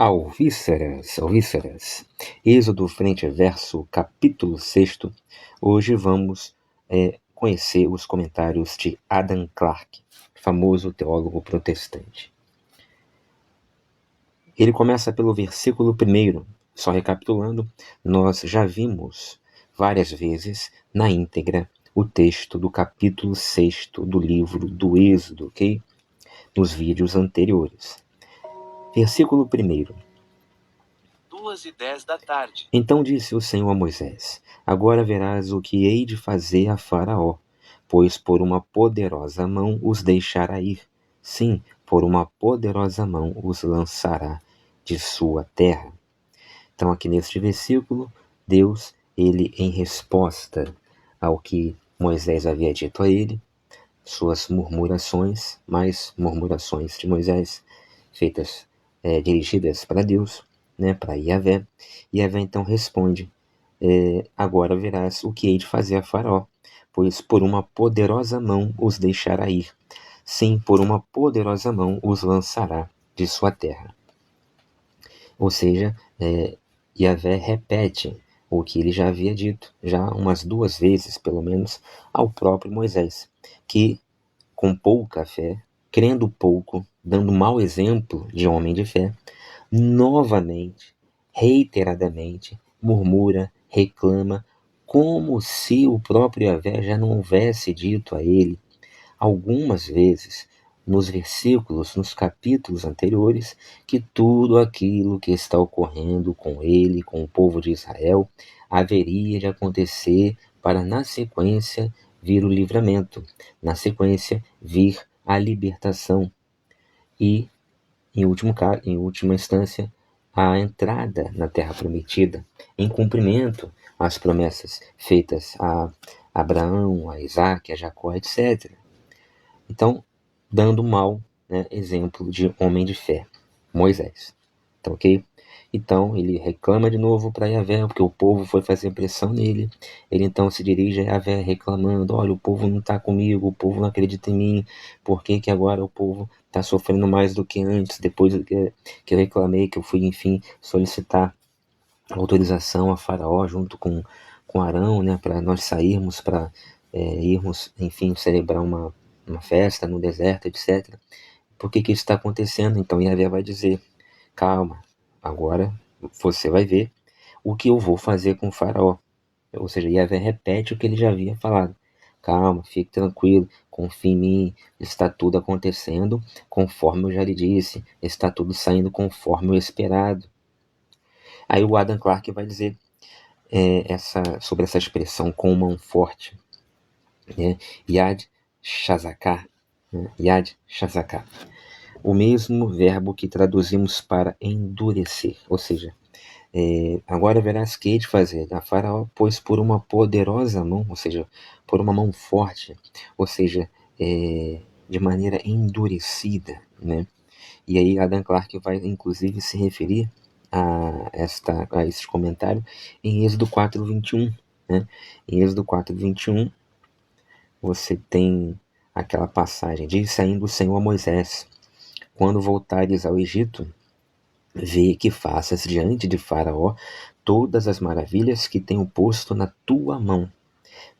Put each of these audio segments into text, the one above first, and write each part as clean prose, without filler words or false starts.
Alvíceras. Êxodo frente a verso, capítulo 6. Hoje vamos conhecer os comentários de Adam Clarke, famoso teólogo protestante. Ele começa pelo versículo 1. Só recapitulando, nós já vimos várias vezes na íntegra o texto do capítulo 6 do livro do Êxodo, ok? Nos vídeos anteriores. Versículo 1. 2:10 da tarde. Então disse o Senhor a Moisés: Agora verás o que hei de fazer a Faraó, pois por uma poderosa mão os deixará ir. Sim, por uma poderosa mão os lançará de sua terra. Então aqui neste versículo, Deus, ele em resposta ao que Moisés havia dito a ele, suas murmurações, mais murmurações de Moisés, feitas, dirigidas para Deus, para Yahvé. Yahvé então responde: agora verás o que hei de fazer a Faraó, pois por uma poderosa mão os deixará ir. Sim, por uma poderosa mão os lançará de sua terra. Ou seja, Yahvé repete o que ele já havia dito, já umas 2 vezes, pelo menos, ao próprio Moisés, que com pouca fé, crendo pouco, dando mau exemplo de homem de fé, novamente, reiteradamente, murmura, reclama, como se o próprio Yahvé já não houvesse dito a ele algumas vezes, nos versículos, nos capítulos anteriores, que tudo aquilo que está ocorrendo com ele, com o povo de Israel, haveria de acontecer para, na sequência, vir o livramento, na sequência, vir a libertação e, em última instância, a entrada na Terra Prometida, em cumprimento às promessas feitas a Abraão, a Isaac, a Jacó, etc. Então, dando um mau exemplo de homem de fé, Moisés. Então, ok? Então, ele reclama de novo para Yahvé, porque o povo foi fazer pressão nele. Ele então se dirige a Yahvé reclamando: olha, o povo não está comigo, o povo não acredita em mim. Por que que agora o povo está sofrendo mais do que antes, depois que eu reclamei, que eu fui, enfim, solicitar autorização a Faraó junto com Arão, para nós sairmos, para irmos, enfim, celebrar uma festa no deserto, etc. Por que isso está acontecendo? Então Yahvé vai dizer: calma, agora você vai ver o que eu vou fazer com o Faraó. Ou seja, Yahvé repete o que ele já havia falado. Calma, fique tranquilo, confie em mim, está tudo acontecendo conforme eu já lhe disse, está tudo saindo conforme o esperado. Aí o Adam Clarke vai dizer sobre essa expressão com mão forte, Yad Shazakah, Yad Shazakah, o mesmo verbo que traduzimos para endurecer, ou seja, agora verás que hei de fazer a Faraó, pois por uma poderosa mão, ou seja, por uma mão forte, ou seja, de maneira endurecida, E aí Adam Clarke vai inclusive se referir a esse comentário em Êxodo 4:21, Em Êxodo 4:21 você tem aquela passagem: disse ainda o Senhor a Moisés: quando voltares ao Egito, vê que faças diante de Faraó todas as maravilhas que tenho posto na tua mão,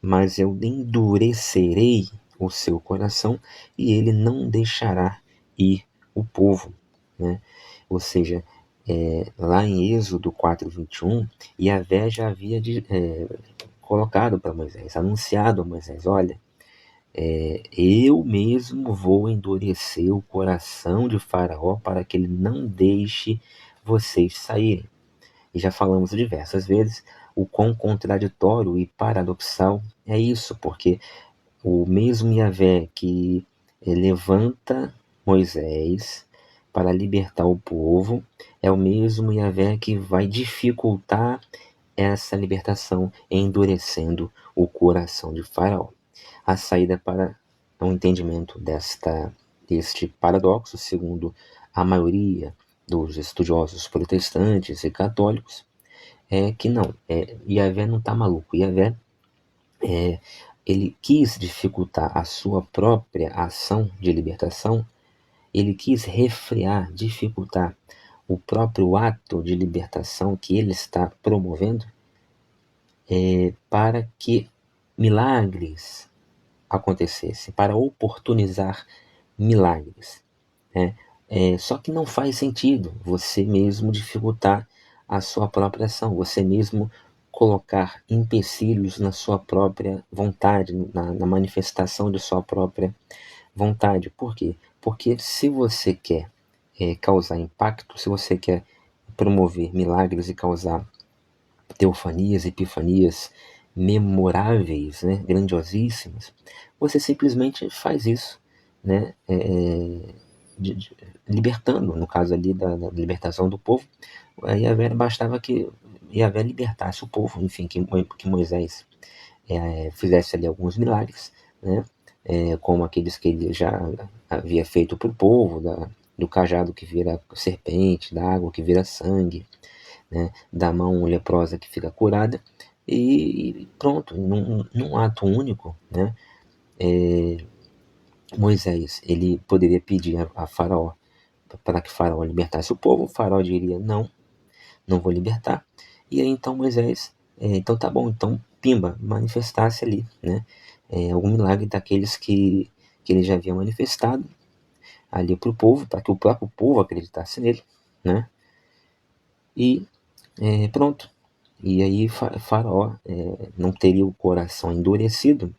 mas eu endurecerei o seu coração e ele não deixará ir o povo. Ou seja, lá em Êxodo 4:21, Yahvé já havia colocado para Moisés, anunciado a Moisés: olha, eu mesmo vou endurecer o coração de Faraó para que ele não deixe vocês saírem. E já falamos diversas vezes o quão contraditório e paradoxal é isso, porque o mesmo Yahvé que levanta Moisés para libertar o povo é o mesmo Yahvé que vai dificultar essa libertação, endurecendo o coração de Faraó. A saída para o entendimento deste paradoxo, segundo a maioria dos estudiosos protestantes e católicos, é que não, Yahvé não está maluco. Yahvé, ele quis dificultar a sua própria ação de libertação, ele quis refrear, dificultar o próprio ato de libertação que ele está promovendo para que milagres acontecessem, para oportunizar milagres, né? Só que não faz sentido você mesmo dificultar a sua própria ação, você mesmo colocar empecilhos na sua própria vontade, na manifestação de sua própria vontade. Por quê? Porque se você quer causar impacto, se você quer promover milagres e causar teofanias, epifanias memoráveis, né, grandiosíssimas, você simplesmente faz isso, né, libertando, no caso ali da libertação do povo. Aí bastava que Yahvé libertasse o povo, enfim, que Moisés fizesse ali alguns milagres, né, como aqueles que ele já havia feito para o povo, do cajado que vira serpente, da água que vira sangue, né, da mão leprosa que fica curada, e pronto, num ato único, né, Moisés ele poderia pedir a Faraó para que Faraó libertasse o povo. O Faraó diria não vou libertar, e aí então Moisés, então tá bom, então pimba, manifestasse ali, né, algum milagre daqueles que ele já havia manifestado ali para o povo, para que o próprio povo acreditasse nele, né, e pronto. E aí Faraó não teria o coração endurecido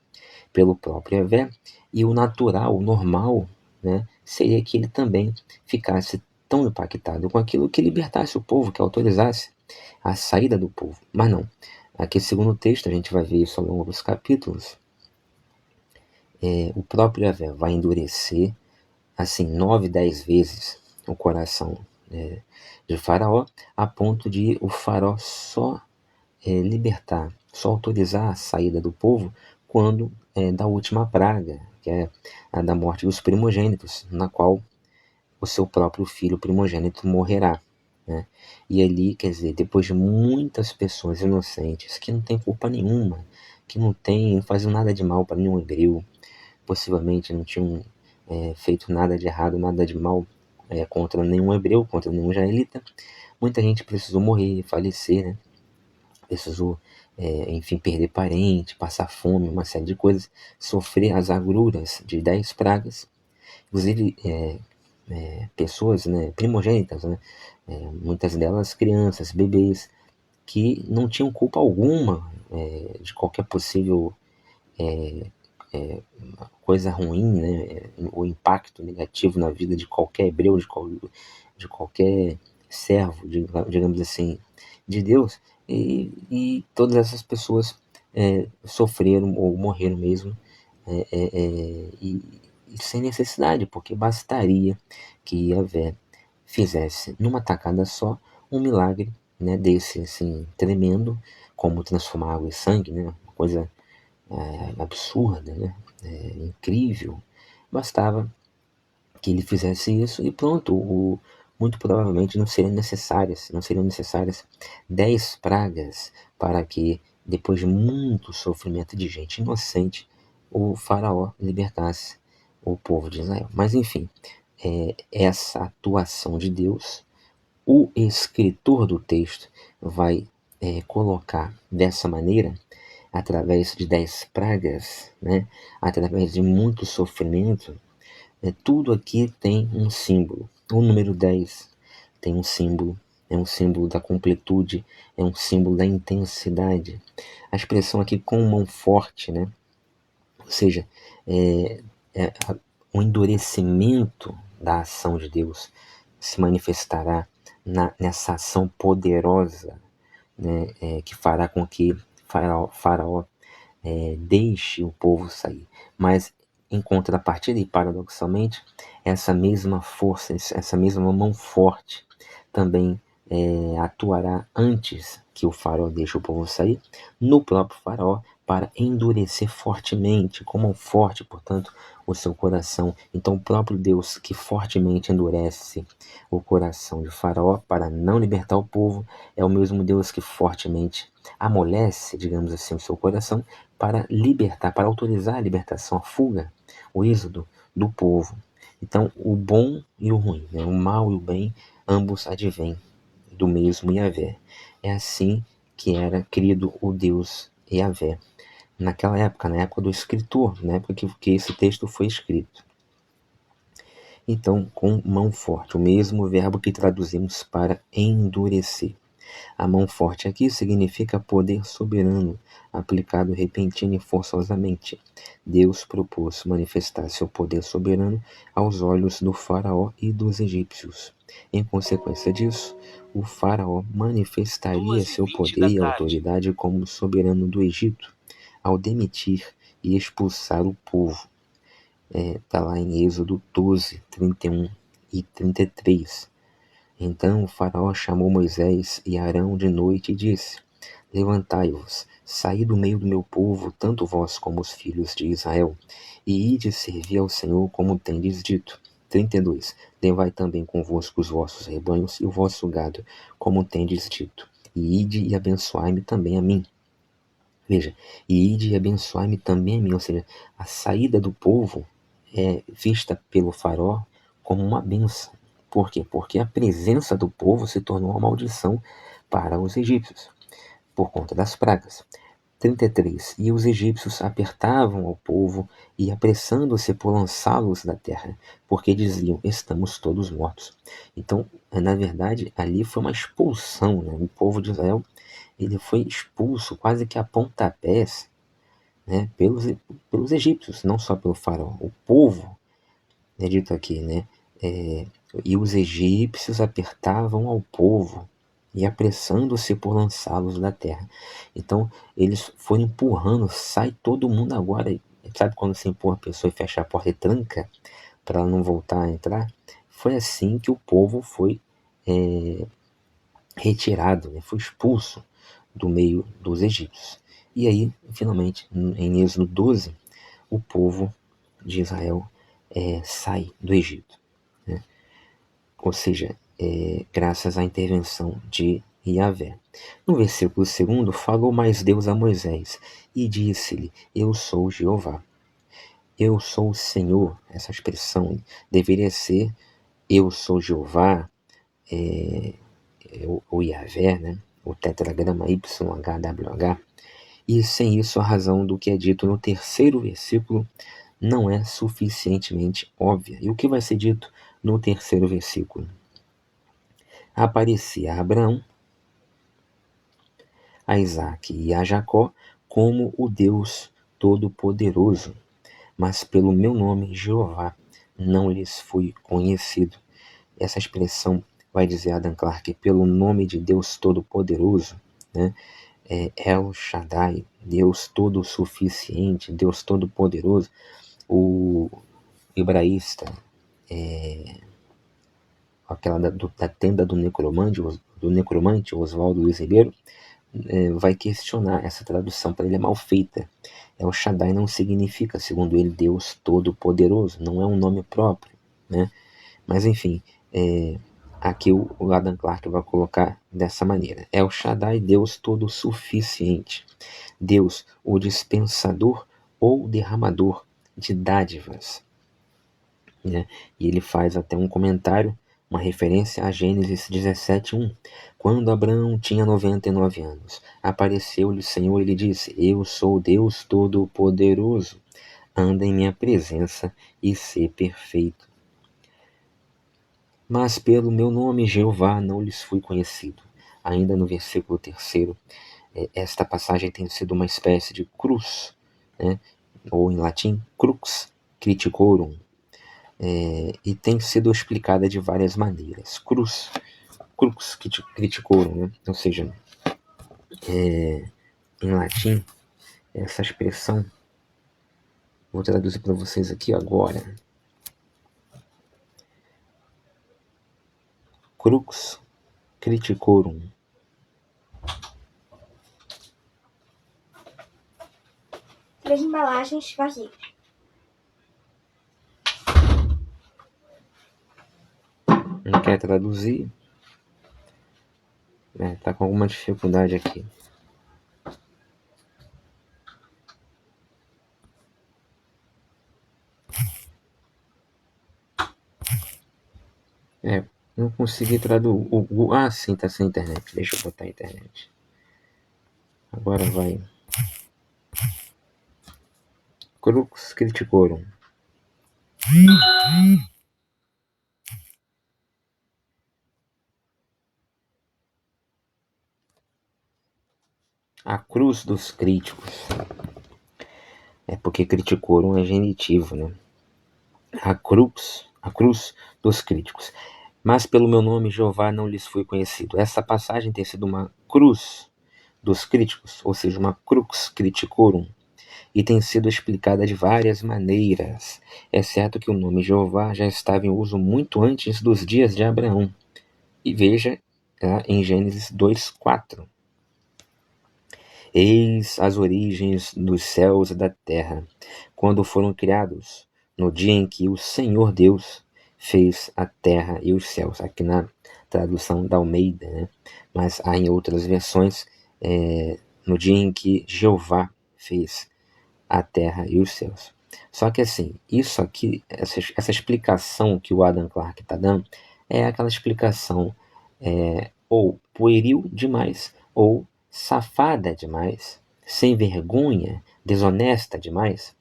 pelo próprio Yahvé, e o natural, o normal, né, seria que ele também ficasse tão impactado com aquilo que libertasse o povo, que autorizasse a saída do povo. Mas não. Aqui, segundo o texto, a gente vai ver isso ao longo dos capítulos, o próprio Yahvé vai endurecer, assim, 9, 10 vezes o coração de Faraó, a ponto de o Faraó só libertar, só autorizar a saída do povo quando da última praga, que é a da morte dos primogênitos, na qual o seu próprio filho primogênito morrerá, né? E ali, quer dizer, depois de muitas pessoas inocentes, que não têm culpa nenhuma, que não faziam nada de mal para nenhum hebreu, possivelmente não tinham feito nada de errado, nada de mal contra nenhum hebreu, contra nenhum israelita, muita gente precisou morrer, falecer, né? Precisou, enfim, perder parente, passar fome, uma série de coisas, sofrer as agruras de 10 pragas, inclusive pessoas, né, primogênitas, né, muitas delas crianças, bebês, que não tinham culpa alguma de qualquer possível coisa ruim, né, o impacto negativo na vida de qualquer hebreu, de qualquer servo, digamos assim, de Deus, e todas essas pessoas sofreram ou morreram mesmo, e sem necessidade, porque bastaria que Yahvé fizesse numa tacada só um milagre, né, desse assim tremendo, como transformar água em sangue, né, uma coisa absurda, né, incrível. Bastava que ele fizesse isso e pronto. Muito provavelmente não seriam necessárias 10 pragas para que, depois de muito sofrimento de gente inocente, o faraó libertasse o povo de Israel. Mas enfim, essa atuação de Deus, o escritor do texto vai colocar dessa maneira, através de 10 pragas, né, através de muito sofrimento. Tudo aqui tem um símbolo. O número 10 tem um símbolo, é um símbolo da completude, é um símbolo da intensidade. A expressão aqui com mão forte, né? Ou seja, é o endurecimento da ação de Deus se manifestará nessa ação poderosa, né, que fará com que Faraó deixe o povo sair. Mas, em contrapartida e paradoxalmente, essa mesma força, essa mesma mão forte também atuará antes que o faraó deixe o povo sair, no próprio faraó, para endurecer fortemente, com mão forte, portanto, o seu coração. Então, o próprio Deus que fortemente endurece o coração de Faraó para não libertar o povo, é o mesmo Deus que fortemente amolece, digamos assim, o seu coração para libertar, para autorizar a libertação, a fuga, o êxodo do povo. Então, o bom e o ruim, né? O mal e o bem, ambos advêm do mesmo Yahvé. É assim que era criado o Deus Yahvé naquela época, na época do escritor, na época que esse texto foi escrito. Então, com mão forte, o mesmo verbo que traduzimos para endurecer. A mão forte aqui significa poder soberano, aplicado repentino e forçosamente. Deus propôs manifestar seu poder soberano aos olhos do faraó e dos egípcios. Em consequência disso, o faraó manifestaria seu poder e autoridade como soberano do Egito, ao demitir e expulsar o povo. Está lá em Êxodo 12, 31 e 33. Então o faraó chamou Moisés e Arão de noite e disse: Levantai-vos, saí do meio do meu povo, tanto vós como os filhos de Israel, e ide servir ao Senhor como tendes dito. 32. Levai também convosco os vossos rebanhos e o vosso gado, como tendes dito. E ide e abençoai-me também a mim. Veja, e ide e abençoai-me também a mim. Ou seja, a saída do povo é vista pelo faraó como uma bênção. Por quê? Porque a presença do povo se tornou uma maldição para os egípcios, por conta das pragas. 33. E os egípcios apertavam ao povo e apressando-se por lançá-los da terra, porque diziam: estamos todos mortos. Então, na verdade, ali foi uma expulsão, né? O povo de Israel ele foi expulso quase que a pontapés, né, pelos egípcios, não só pelo faraó. O povo, é dito aqui, né, e os egípcios apertavam ao povo e apressando-se por lançá-los da terra. Então eles foram empurrando, sai todo mundo agora. Sabe quando você empurra a pessoa e fecha a porta e tranca para ela não voltar a entrar? Foi assim que o povo foi retirado, né, foi expulso do meio dos egípcios. E aí, finalmente, em Êxodo 12, o povo de Israel sai do Egito. Né? Ou seja, graças à intervenção de Yahvé. No versículo 2, falou mais Deus a Moisés e disse-lhe: Eu sou Jeová. Eu sou o Senhor. Essa expressão deveria ser: Eu sou Jeová, o Yahvé, né? O tetragrama YHWH. E sem isso, a razão do que é dito no terceiro versículo não é suficientemente óbvia. E o que vai ser dito no terceiro versículo? Aparecia a Abraão, a Isaque e a Jacó como o Deus Todo-Poderoso, mas pelo meu nome, Jeová, não lhes fui conhecido. Essa expressão vai dizer Adam Clarke, pelo nome de Deus Todo-Poderoso, né? El Shaddai, Deus Todo-Suficiente, Deus Todo-Poderoso. O hebraísta, aquela da tenda do necromante Oswaldo Luiz Ribeiro, vai questionar essa tradução, para ele é mal feita. El Shaddai não significa, segundo ele, Deus Todo-Poderoso, não é um nome próprio, né? Mas enfim, aqui o Adam Clarke vai colocar dessa maneira: El Shaddai, Deus Todo-Suficiente, Deus, o dispensador ou derramador de dádivas. Né? E ele faz até um comentário, uma referência a Gênesis 17:1. Quando Abraão tinha 99 anos, apareceu-lhe o Senhor e lhe disse: Eu sou Deus Todo-Poderoso, anda em minha presença e sê perfeito. Mas pelo meu nome Jeová não lhes fui conhecido. Ainda no versículo 3, esta passagem tem sido uma espécie de cruz, né? Ou em latim, crux criticorum, e tem sido explicada de várias maneiras. Crux criticorum, né? Ou seja, em latim, essa expressão, vou traduzir para vocês aqui agora. Crux criticorum. Três embalagens vazias. Não quer traduzir? Tá com alguma dificuldade aqui. Não consegui traduzir. Ah, sim, tá sem internet. Deixa eu botar a internet. Agora vai. Crux Criticorum. A cruz dos críticos. É porque criticorum é genitivo, né? A cruz dos críticos. Mas pelo meu nome Jeová não lhes foi conhecido. Essa passagem tem sido uma cruz dos críticos, ou seja, uma crux criticorum, e tem sido explicada de várias maneiras. É certo que o nome Jeová já estava em uso muito antes dos dias de Abraão. E veja em Gênesis 2:4. Eis as origens dos céus e da terra, quando foram criados, no dia em que o Senhor Deus fez a terra e os céus. Aqui na tradução da Almeida, né? Mas há em outras versões, no dia em que Jeová fez a terra e os céus. Só que assim, isso aqui, essa explicação que o Adam Clarke está dando, é aquela explicação ou pueril demais, ou safada demais, sem vergonha, desonesta demais,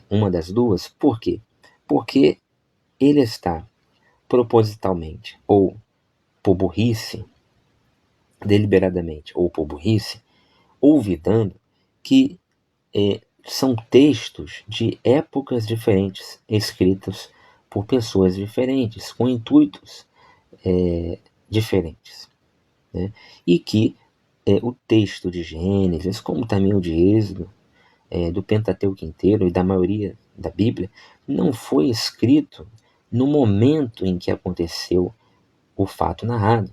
uma das duas. Por quê? Porque ele está propositalmente, ou por burrice, deliberadamente, ou por burrice, olvidando que são textos de épocas diferentes, escritos por pessoas diferentes, com intuitos diferentes, né? E que o texto de Gênesis, como também o de Êxodo, do Pentateuco inteiro e da maioria da Bíblia, não foi escrito no momento em que aconteceu o fato narrado.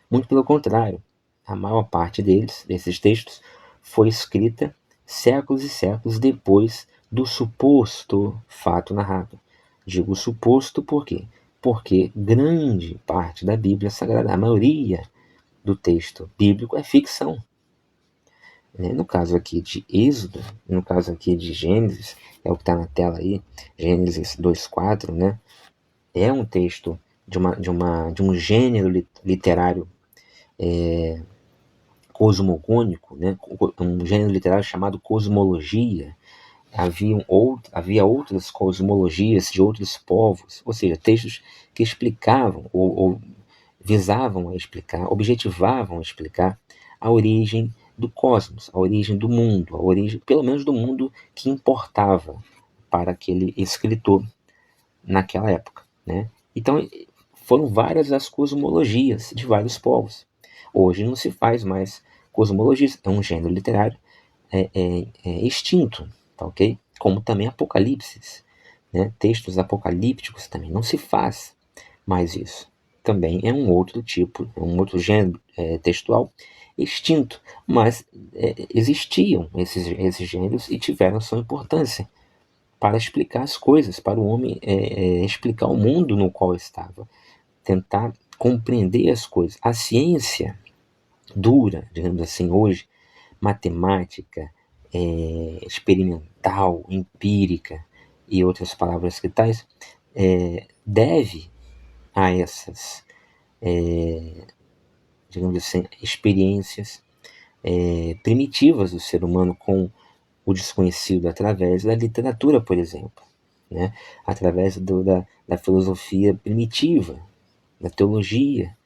Muito pelo contrário, a maior parte desses textos, foi escrita séculos e séculos depois do suposto fato narrado. Digo suposto por quê? Porque grande parte da Bíblia Sagrada, a maioria do texto bíblico é ficção. No caso aqui de Êxodo, no caso aqui de Gênesis, é o que está na tela aí, Gênesis 2:4, né? É um texto de um gênero literário cosmogônico, né? Um gênero literário chamado cosmologia. Havia outras cosmologias de outros povos, ou seja, textos que explicavam ou visavam a explicar, objetivavam a explicar a origem do cosmos, a origem do mundo, a origem, pelo menos, do mundo que importava para aquele escritor naquela época, né? Então, foram várias as cosmologias de vários povos. Hoje não se faz mais cosmologias, é um gênero literário extinto, tá ok? Como também Apocalipse, né? Textos apocalípticos também não se faz mais isso. Também é um outro tipo, é um outro gênero textual extinto, mas existiam esses gêneros e tiveram sua importância para explicar as coisas, para o homem explicar o mundo no qual estava, tentar compreender as coisas. A ciência dura, digamos assim, hoje, matemática, experimental, empírica e outras palavras que tais, deve a essas, digamos assim, experiências primitivas do ser humano com o desconhecido através da literatura, por exemplo, né? Através da filosofia primitiva, da teologia,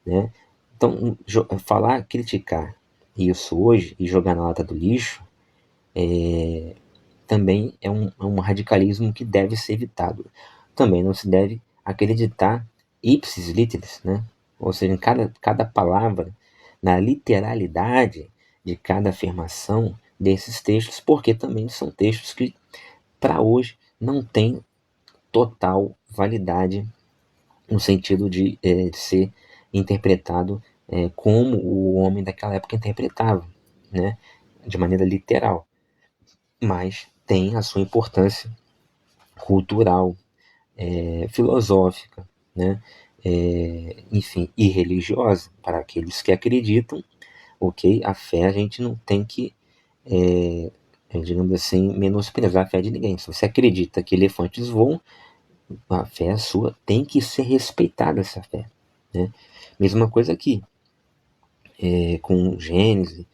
né? Então, falar, criticar isso hoje e jogar na lata do lixo também é um radicalismo que deve ser evitado. Também não se deve acreditar ipsis literis, né? Ou seja, em cada palavra, na literalidade de cada afirmação desses textos, porque também são textos que, para hoje, não têm total validade no sentido de ser interpretado como o homem daquela época interpretava, né? De maneira literal. Mas tem a sua importância cultural, filosófica, né? Enfim, e religiosa, para aqueles que acreditam, ok? A fé a gente não tem que, digamos assim, menosprezar a fé de ninguém. Se você acredita que elefantes voam, a fé sua tem que ser respeitada, essa fé, né? Mesma coisa aqui, com Gênesis,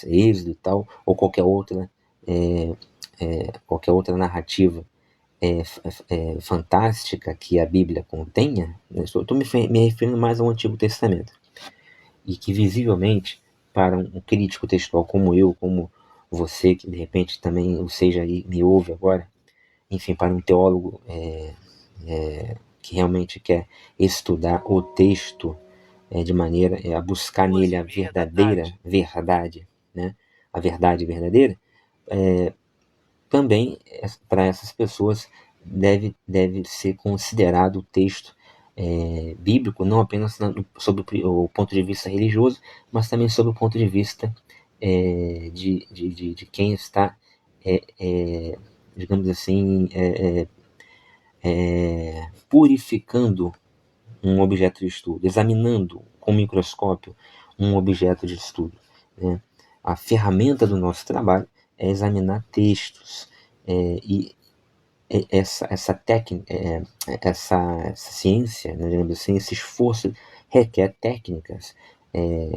Êxodo e tal, ou qualquer outra narrativa fantástica que a Bíblia contenha, né? Estou me referindo mais ao Antigo Testamento, e que visivelmente, para um crítico textual como eu, como você, que de repente também, ou seja, aí me ouve agora, enfim, para um teólogo que realmente quer estudar o texto de maneira a buscar nele a verdadeira verdade, né? A verdade verdadeira, também para essas pessoas deve ser considerado o texto bíblico, não apenas sob o ponto de vista religioso, mas também sob o ponto de vista de quem está, digamos assim, purificando um objeto de estudo, examinando com microscópio um objeto de estudo, né? A ferramenta do nosso trabalho é examinar textos, e essa técnica, essa ciência, né, digamos assim, esse esforço requer técnicas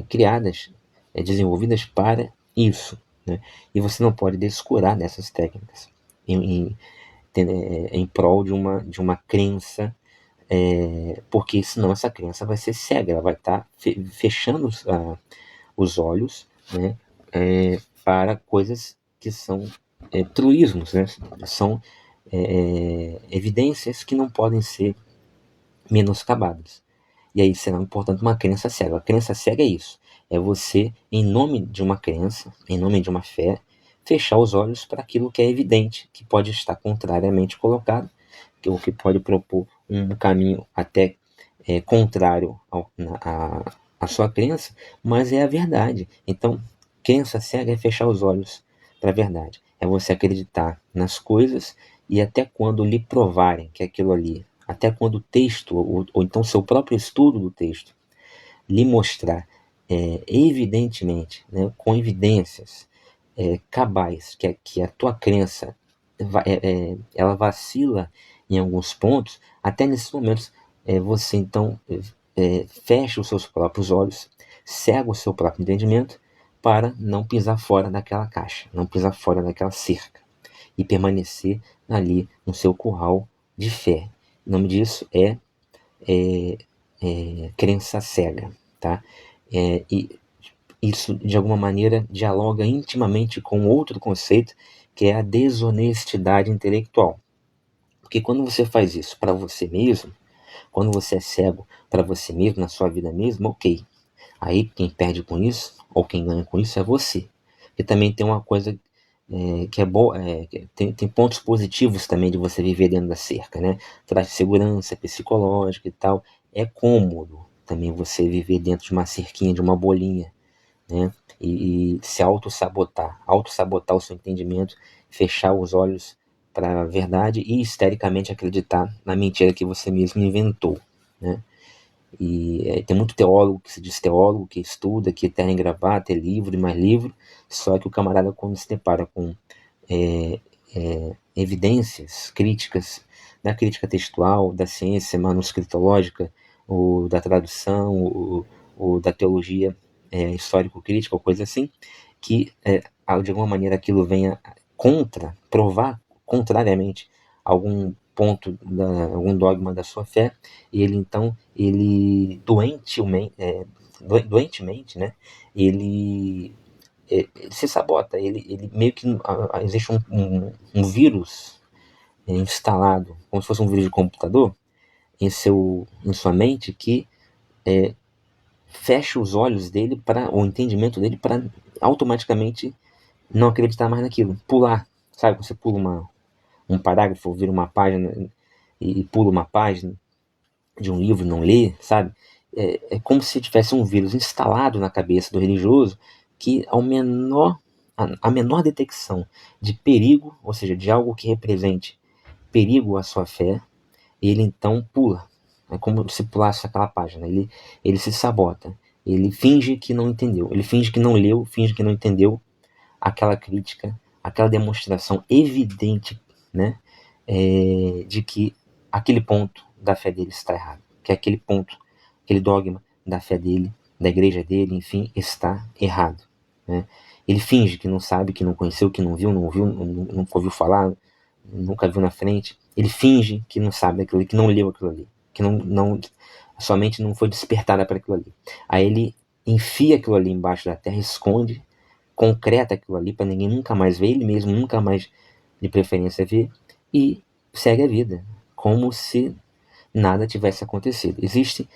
criadas, desenvolvidas para isso, né? E você não pode descurar dessas técnicas em prol de uma crença, porque senão essa crença vai ser cega, ela vai estar fechando os olhos, né, para coisas que são truísmos, né, são evidências que não podem ser menoscabadas. E aí será, portanto, uma crença cega. A crença cega é isso. É você, em nome de uma crença, em nome de uma fé, fechar os olhos para aquilo que é evidente, que pode estar contrariamente colocado, ou que pode propor um caminho até contrário à sua crença, mas é a verdade. Então, crença cega é fechar os olhos para a verdade. É você acreditar nas coisas e até quando lhe provarem que aquilo ali, até quando o texto, ou então seu próprio estudo do texto, lhe mostrar evidentemente, né, com evidências cabais, que a tua crença ela vacila em alguns pontos, até nesses momentos você então fecha os seus próprios olhos, cega o seu próprio entendimento para não pisar fora daquela caixa, não pisar fora daquela cerca e permanecer ali no seu curral de fé. O nome disso crença cega, tá? E isso, de alguma maneira, dialoga intimamente com outro conceito, que é a desonestidade intelectual. Porque quando você faz isso para você mesmo, quando você é cego para você mesmo, na sua vida mesmo, ok. Aí quem perde com isso, ou quem ganha com isso, é você. E também tem uma coisa que é boa, tem pontos positivos também de você viver dentro da cerca, né? Traz segurança psicológica e tal. É cômodo também você viver dentro de uma cerquinha, de uma bolinha, né? E se auto-sabotar o seu entendimento, fechar os olhos para a verdade e histericamente acreditar na mentira que você mesmo inventou, né? E tem muito teólogo que se diz teólogo, que estuda, que terna e gravata, é livro e mais livro, só que o camarada, quando se depara com evidências críticas da crítica textual, da ciência manuscritológica, ou da tradução, ou da teologia histórico-crítica, ou coisa assim, que de alguma maneira aquilo venha provar contrariamente algum ponto, algum dogma da sua fé, e ele então, doentemente, né, ele se sabota, ele meio que existe um vírus instalado, como se fosse um vírus de computador, em sua mente, que fecha os olhos dele para o entendimento dele para automaticamente não acreditar mais naquilo, pular, sabe? Quando você pula um parágrafo, vira uma página e pula uma página de um livro, não lê, sabe? É como se tivesse um vírus instalado na cabeça do religioso que a menor detecção de perigo, ou seja, de algo que represente perigo à sua fé, ele então pula. É como se pulasse aquela página. Ele se sabota. Ele finge que não entendeu. Ele finge que não leu, finge que não entendeu aquela crítica, aquela demonstração evidente, né, de que aquele ponto da fé dele está errado, que aquele ponto, aquele dogma da fé dele, da igreja dele, enfim, está errado, né? Ele finge que não sabe, que não conheceu, que não viu, não ouviu, nunca ouviu falar, nunca viu na frente. Ele finge que não sabe aquilo ali, que não leu aquilo ali, que sua mente não foi despertada para aquilo ali. Aí ele enfia aquilo ali embaixo da terra, esconde, concreta aquilo ali para ninguém nunca mais ver, ele mesmo nunca mais, de preferência, ver, e segue a vida, como se nada tivesse acontecido. Existem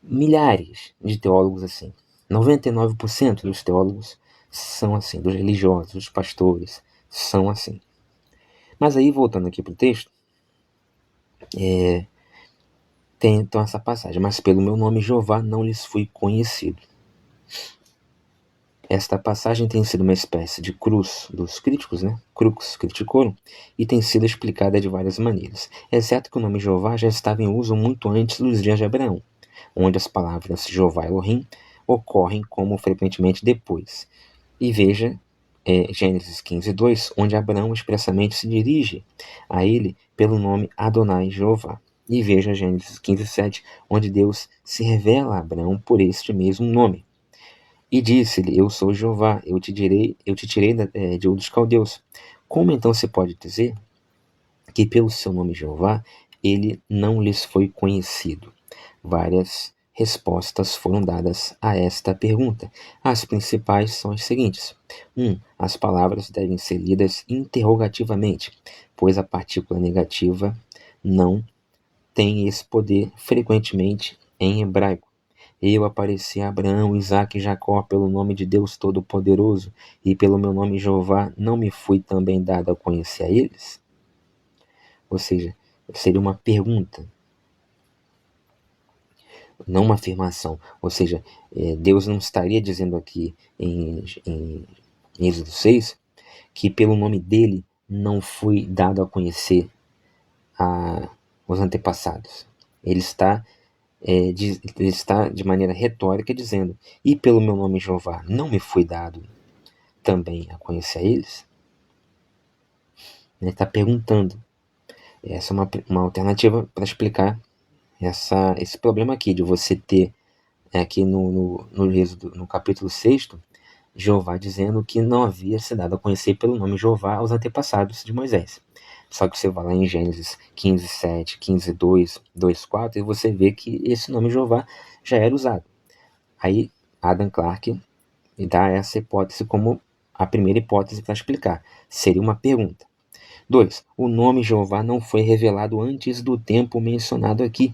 milhares de teólogos assim. 99% dos teólogos são assim, dos religiosos, dos pastores, são assim. Mas aí, voltando aqui para o texto, tem então essa passagem: mas pelo meu nome Jeová não lhes fui conhecido. Esta passagem tem sido uma espécie de cruz dos críticos, né? Crux criticorum, e tem sido explicada de várias maneiras, exceto que o nome Jeová já estava em uso muito antes dos dias de Abraão, onde as palavras Jeová e Elohim ocorrem como frequentemente depois. E veja Gênesis 15:2, onde Abraão expressamente se dirige a ele pelo nome Adonai Jeová. E veja Gênesis 15:7, onde Deus se revela a Abraão por este mesmo nome. E disse-lhe: Eu sou Jeová, eu te tirei de Ur dos Caldeus. Como então se pode dizer que pelo seu nome Jeová ele não lhes foi conhecido? Várias respostas foram dadas a esta pergunta. As principais são as seguintes: 1. As palavras devem ser lidas interrogativamente, pois a partícula negativa não tem esse poder frequentemente em hebraico. Eu apareci a Abraão, Isaque e Jacó pelo nome de Deus Todo-Poderoso, e pelo meu nome Jeová não me fui também dado a conhecer a eles? Ou seja, seria uma pergunta, não uma afirmação. Ou seja, Deus não estaria dizendo aqui em Êxodo 6 que pelo nome dele não fui dado a conhecer os antepassados. Ele está de maneira retórica dizendo: e pelo meu nome Jeová não me foi dado também a conhecer a eles? Ele está perguntando. Essa é uma alternativa para explicar esse problema aqui, de você ter aqui no capítulo 6, Jeová dizendo que não havia se dado a conhecer pelo nome Jeová aos antepassados de Moisés. Só que você vai lá em Gênesis 15:7, 15:2, 2:4, e você vê que esse nome Jeová já era usado. Aí Adam Clarke dá essa hipótese como a primeira hipótese para explicar. Seria uma pergunta. 2. O nome Jeová não foi revelado antes do tempo mencionado aqui,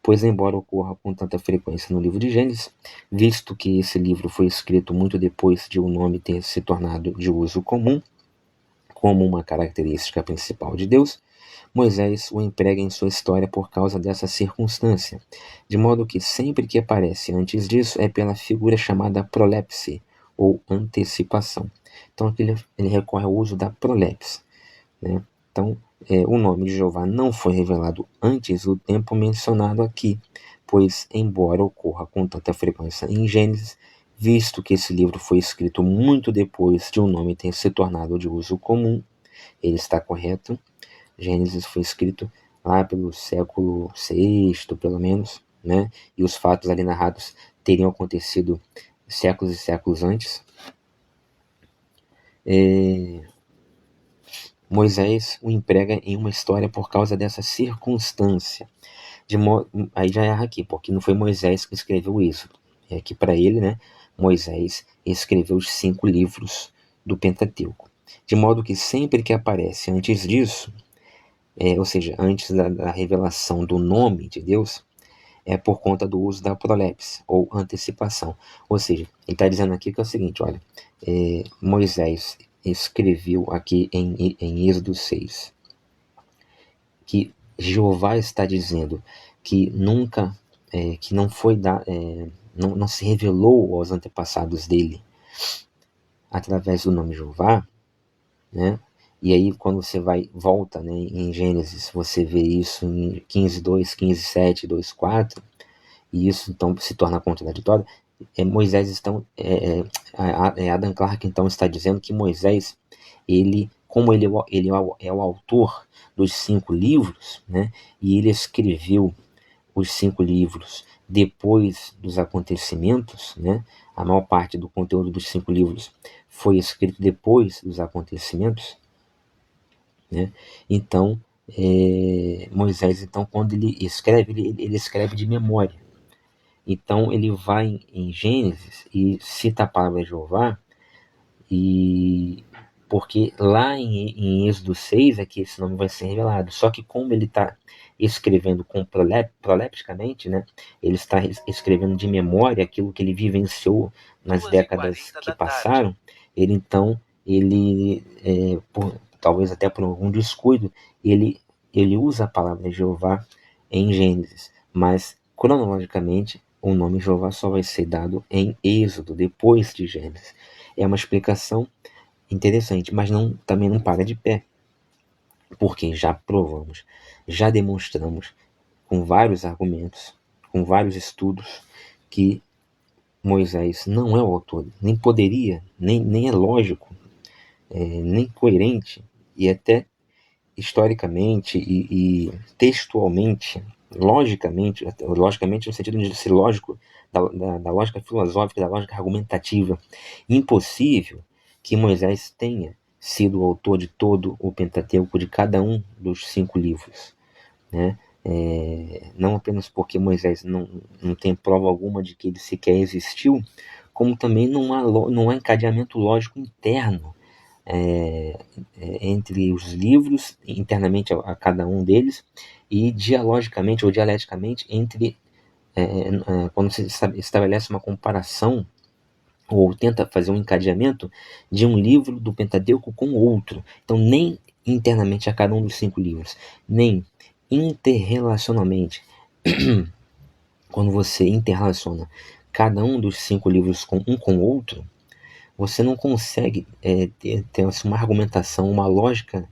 pois embora ocorra com tanta frequência no livro de Gênesis, visto que esse livro foi escrito muito depois de o nome ter se tornado de uso comum, como uma característica principal de Deus, Moisés o emprega em sua história por causa dessa circunstância, de modo que sempre que aparece antes disso é pela figura chamada prolepse, ou antecipação. Então aqui ele recorre ao uso da prolepse, né? Então, o nome de Jeová não foi revelado antes do tempo mencionado aqui, pois, embora ocorra com tanta frequência em Gênesis, visto que esse livro foi escrito muito depois de um nome ter se tornado de uso comum, ele está correto. Gênesis foi escrito lá pelo século VI, pelo menos, né? E os fatos ali narrados teriam acontecido séculos e séculos antes. Moisés o emprega em uma história por causa dessa circunstância. Aí já erra aqui, porque não foi Moisés que escreveu isso. É que para ele, né, Moisés escreveu os 5 livros do Pentateuco. De modo que sempre que aparece antes disso, ou seja, antes da revelação do nome de Deus, é por conta do uso da prolepse, ou antecipação. Ou seja, ele está dizendo aqui que é o seguinte: olha, Moisés escreveu aqui em Êxodo 6 que Jeová está dizendo que nunca, que não foi não se revelou aos antepassados dele através do nome Jeová, né? E aí quando você volta, né, em Gênesis, você vê isso em 15:2, 15:7, 2:4, e isso então se torna contraditório. Adam Clarke então está dizendo que Moisés ele como ele é o autor dos 5 livros, né, e ele escreveu os 5 livros depois dos acontecimentos, né, a maior parte do conteúdo dos 5 livros foi escrito depois dos acontecimentos, né, então Moisés, então, quando ele escreve, ele escreve de memória. Então ele vai em Gênesis e cita a palavra de Jeová, e porque lá em Êxodo 6 é que esse nome vai ser revelado. Só que como ele está escrevendo prolepticamente, né, ele está escrevendo de memória aquilo que ele vivenciou nas décadas que passaram, ele então, talvez até por algum descuido, ele usa a palavra Jeová em Gênesis, mas cronologicamente o nome Jeová só vai ser dado em Êxodo, depois de Gênesis. É uma explicação interessante, mas também não para de pé, porque já provamos, já demonstramos com vários argumentos, com vários estudos, que Moisés não é o autor, nem poderia, nem é lógico, nem coerente, e até historicamente e textualmente, logicamente no sentido de ser lógico, da lógica filosófica, da lógica argumentativa, impossível que Moisés tenha sido o autor de todo o Pentateuco, de cada um dos 5 livros, né? Não apenas porque Moisés não tem prova alguma de que ele sequer existiu, como também não há encadeamento lógico interno entre os livros, internamente a cada um deles, e dialogicamente ou dialeticamente quando se estabelece uma comparação ou tenta fazer um encadeamento de um livro do Pentateuco com outro. Então, nem internamente a cada um dos 5 livros, nem interrelacionalmente, quando você interrelaciona cada um dos 5 livros com o outro, você não consegue ter uma argumentação, uma lógica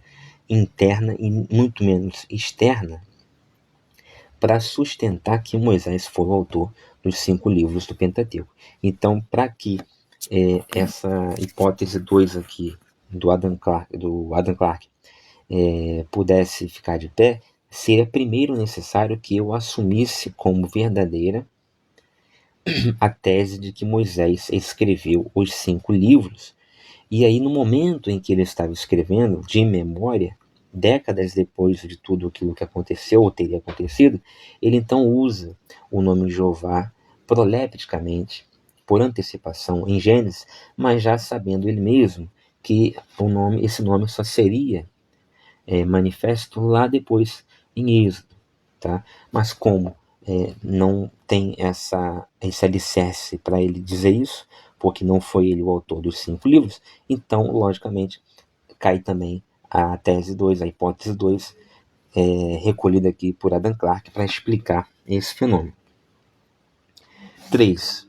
interna e muito menos externa para sustentar que Moisés foi o autor dos 5 livros do Pentateuco. Então, para que essa hipótese 2 aqui do Adam Clarke pudesse ficar de pé, seria primeiro necessário que eu assumisse como verdadeira a tese de que Moisés escreveu os 5 livros. E aí, no momento em que ele estava escrevendo, de memória, décadas depois de tudo aquilo que aconteceu ou teria acontecido, ele então usa o nome Jeová prolepticamente, por antecipação, em Gênesis, mas já sabendo ele mesmo que esse nome só seria manifesto lá depois em Êxodo. Tá? Mas como não tem esse alicerce para ele dizer isso, porque não foi ele o autor dos 5 livros, então, logicamente, cai também a tese 2, a hipótese 2, recolhida aqui por Adam Clarke para explicar esse fenômeno. 3.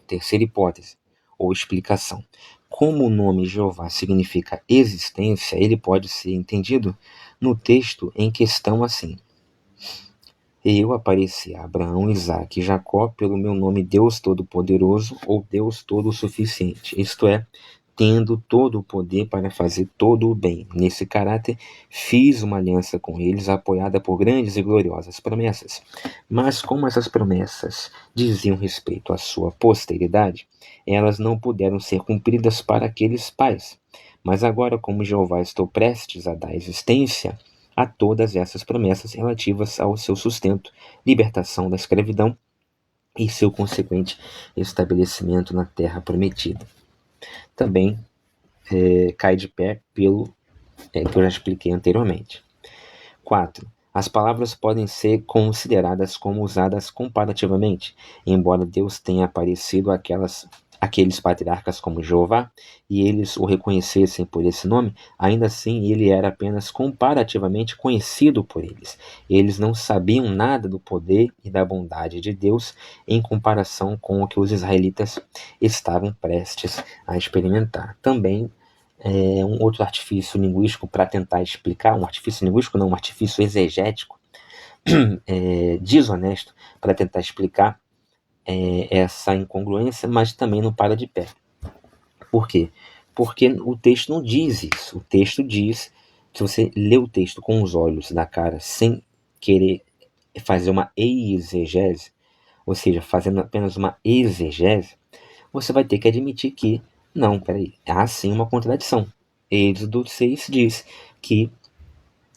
Terceira hipótese, ou explicação. Como o nome Jeová significa existência, ele pode ser entendido no texto em questão assim: eu apareci a Abraão, Isaque e Jacó pelo meu nome Deus Todo-Poderoso ou Deus Todo-Suficiente, isto é, tendo todo o poder para fazer todo o bem. Nesse caráter, fiz uma aliança com eles, apoiada por grandes e gloriosas promessas. Mas como essas promessas diziam respeito à sua posteridade, elas não puderam ser cumpridas para aqueles pais. Mas agora, como Jeová, estou prestes a dar existência a todas essas promessas relativas ao seu sustento, libertação da escravidão e seu consequente estabelecimento na terra prometida. Também cai de pé pelo que eu já expliquei anteriormente. 4. As palavras podem ser consideradas como usadas comparativamente, embora Deus tenha aparecido aqueles patriarcas como Jeová, e eles o reconhecessem por esse nome, ainda assim ele era apenas comparativamente conhecido por eles. Eles não sabiam nada do poder e da bondade de Deus em comparação com o que os israelitas estavam prestes a experimentar. Também um outro artifício linguístico para tentar explicar, um artifício linguístico não, um artifício exegético, desonesto, para tentar explicar essa incongruência, mas também não para de pé. Por quê? porque o texto não diz isso. O texto diz, se você lê o texto com os olhos da cara, sem querer fazer uma exegese, ou seja, fazendo apenas uma exegese, você vai ter que admitir que, não, peraí, há sim uma contradição. Êxodo 6 diz que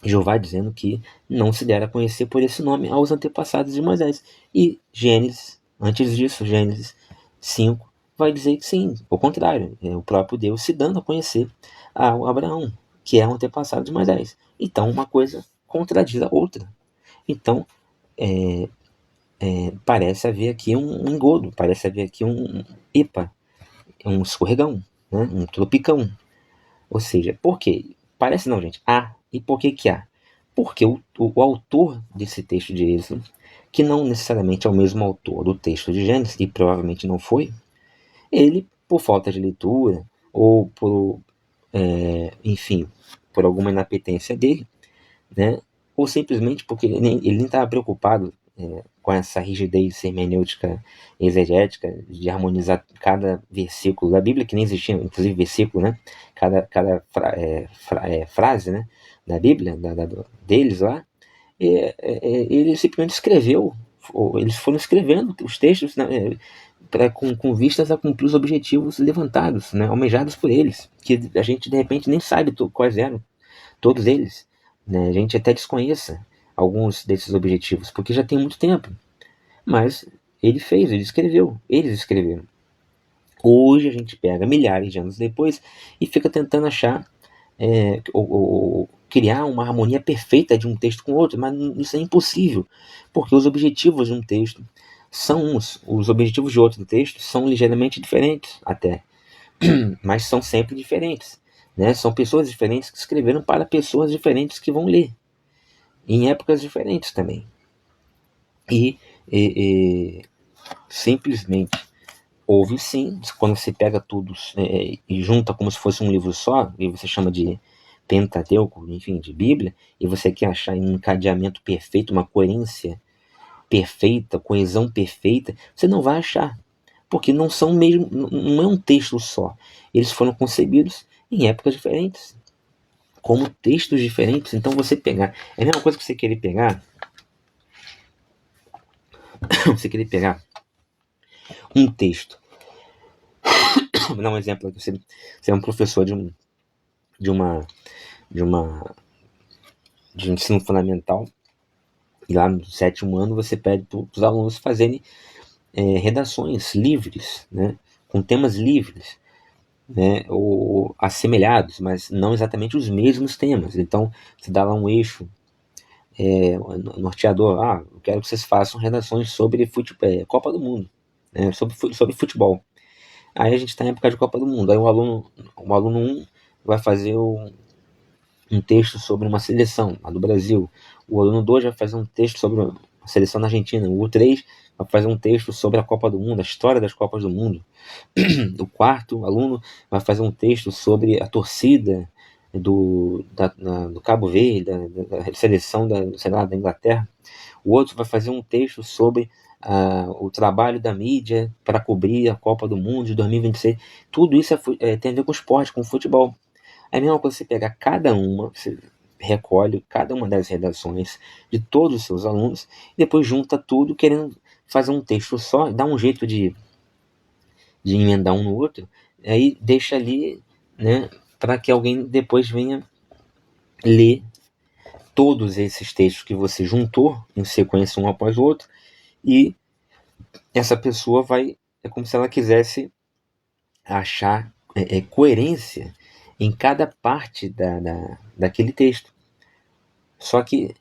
Jeová dizendo que não se dera conhecer por esse nome aos antepassados de Moisés. E Gênesis, antes disso, Gênesis 5, vai dizer que sim, o contrário, é o próprio Deus se dando a conhecer a Abraão, que é o antepassado de Moisés. Então, uma coisa contradiz a outra. Então, parece haver aqui um engodo, parece haver aqui um IPA, um escorregão, né? Um tropicão. Ou seja, por quê? Parece não, gente. Há. E por que que há? Porque o autor desse texto de Êxodo, que não necessariamente é o mesmo autor do texto de Gênesis, e provavelmente não foi, ele, por falta de leitura, ou por, enfim, por alguma inapetência dele, né? Ou simplesmente porque ele nem estava preocupado com essa rigidez hermenêutica exegética de harmonizar cada versículo da Bíblia, que nem existia, inclusive versículo, né? Cada frase, né? Da Bíblia, deles lá, ele simplesmente escreveu, eles foram escrevendo os textos, né, com vistas a cumprir os objetivos levantados, né, almejados por eles, que a gente de repente nem sabe quais eram, todos eles, né, a gente até desconheça alguns desses objetivos, porque já tem muito tempo, mas ele escreveu, eles escreveram. Hoje a gente pega milhares de anos depois e fica tentando achar ou criar uma harmonia perfeita de um texto com o outro, mas isso é impossível, porque os objetivos de um texto são uns, os objetivos de outro texto são ligeiramente diferentes até, mas são sempre diferentes, né? São pessoas diferentes que escreveram para pessoas diferentes que vão ler, em épocas diferentes também. E simplesmente houve sim, quando você pega tudo e junta como se fosse um livro só, e você chama de Pentateuco, enfim, de Bíblia, e você quer achar um encadeamento perfeito, uma coerência perfeita, coesão perfeita, você não vai achar, porque não são mesmo, não é um texto só. Eles foram concebidos em épocas diferentes, como textos diferentes. Então você pegar, é a mesma coisa que você querer pegar, você querer pegar um texto. Vou dar um exemplo aqui. Você é um professor de ensino fundamental, e lá no 7º ano você pede para os alunos fazerem redações livres, né, com temas livres, né, ou assemelhados, mas não exatamente os mesmos temas. Então você dá lá um eixo norteador, eu quero que vocês façam redações sobre Copa do Mundo, né, sobre futebol. Aí a gente está em época de Copa do Mundo, aí o aluno 1 vai fazer um texto sobre uma seleção, a do Brasil. O aluno 2 vai fazer um texto sobre a seleção da Argentina. O 3 vai fazer um texto sobre a Copa do Mundo, a história das Copas do Mundo. O 4º aluno vai fazer um texto sobre a torcida do Cabo Verde, da seleção da Inglaterra. O outro vai fazer um texto sobre o trabalho da mídia para cobrir a Copa do Mundo de 2026. Tudo isso tem a ver com esporte, com futebol. É a mesma coisa você pegar você recolhe cada uma das redações de todos os seus alunos, e depois junta tudo querendo fazer um texto só, dá um jeito de emendar um no outro, aí deixa ali, né, para que alguém depois venha ler todos esses textos que você juntou em sequência um após o outro, e essa pessoa é como se ela quisesse achar coerência em cada parte daquele texto. Só que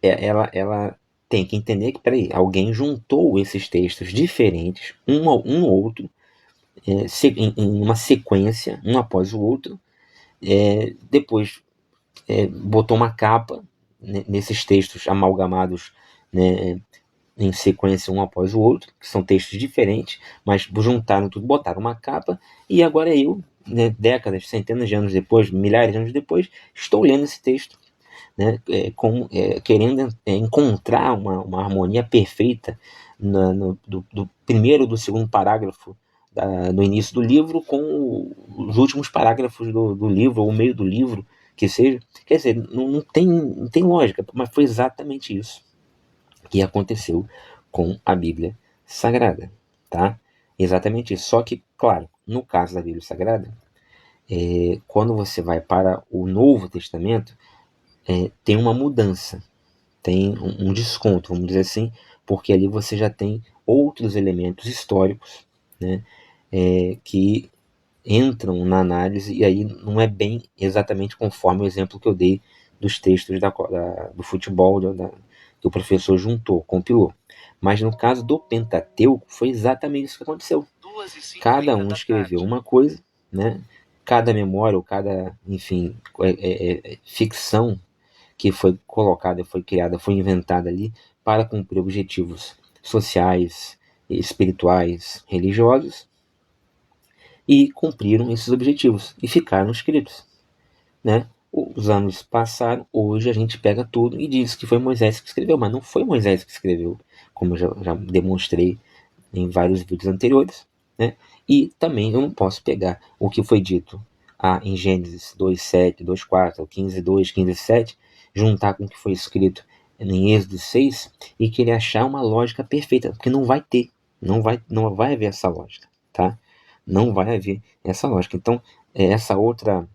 ela tem que entender que, peraí, alguém juntou esses textos diferentes, um ao outro, em uma sequência, um após o outro, depois botou uma capa nesses textos amalgamados, né, em sequência um após o outro, que são textos diferentes, mas juntaram tudo, botaram uma capa, e agora eu, né, décadas, centenas de anos depois, milhares de anos depois, estou lendo esse texto, né, querendo encontrar uma harmonia perfeita do primeiro ou do segundo parágrafo no início do livro com os últimos parágrafos do livro, ou o meio do livro, que seja. Quer dizer, não tem lógica, mas foi exatamente isso que aconteceu com a Bíblia Sagrada, tá? Exatamente isso. Só que, claro, no caso da Bíblia Sagrada, quando você vai para o Novo Testamento, tem uma mudança, tem um desconto, vamos dizer assim, porque ali você já tem outros elementos históricos, né, que entram na análise, e aí não é bem exatamente conforme o exemplo que eu dei dos textos do futebol, que o professor juntou, compilou. Mas no caso do Pentateuco, foi exatamente isso que aconteceu. Cada um escreveu uma coisa, né? Cada memória, ou cada, enfim, ficção que foi colocada, foi criada, foi inventada ali para cumprir objetivos sociais, espirituais, religiosos, e cumpriram esses objetivos e ficaram escritos, né? Os anos passaram, hoje a gente pega tudo e diz que foi Moisés que escreveu, mas não foi Moisés que escreveu, como eu já demonstrei em vários vídeos anteriores, né? E também eu não posso pegar o que foi dito em Gênesis 2:7, 2:4, 15:2, 15:7, juntar com o que foi escrito em Êxodo 6 e querer achar uma lógica perfeita, porque não vai ter, não vai haver essa lógica, tá? Não vai haver essa lógica. Então, essa outra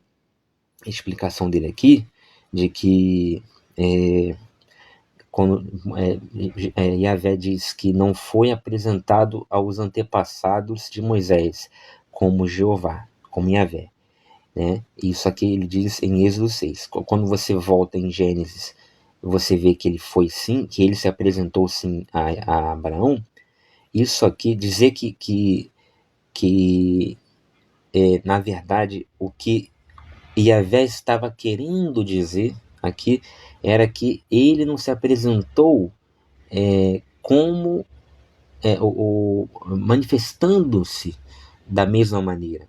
explicação dele aqui, de que quando Yahvé diz que não foi apresentado aos antepassados de Moisés como Jeová, como Yahvé, né? Isso aqui ele diz em Êxodo 6. Quando você volta em Gênesis, você vê que ele foi sim, que ele se apresentou sim a Abraão. Isso aqui, dizer que na verdade, o que Yahvé estava querendo dizer aqui era que ele não se apresentou como manifestando-se da mesma maneira,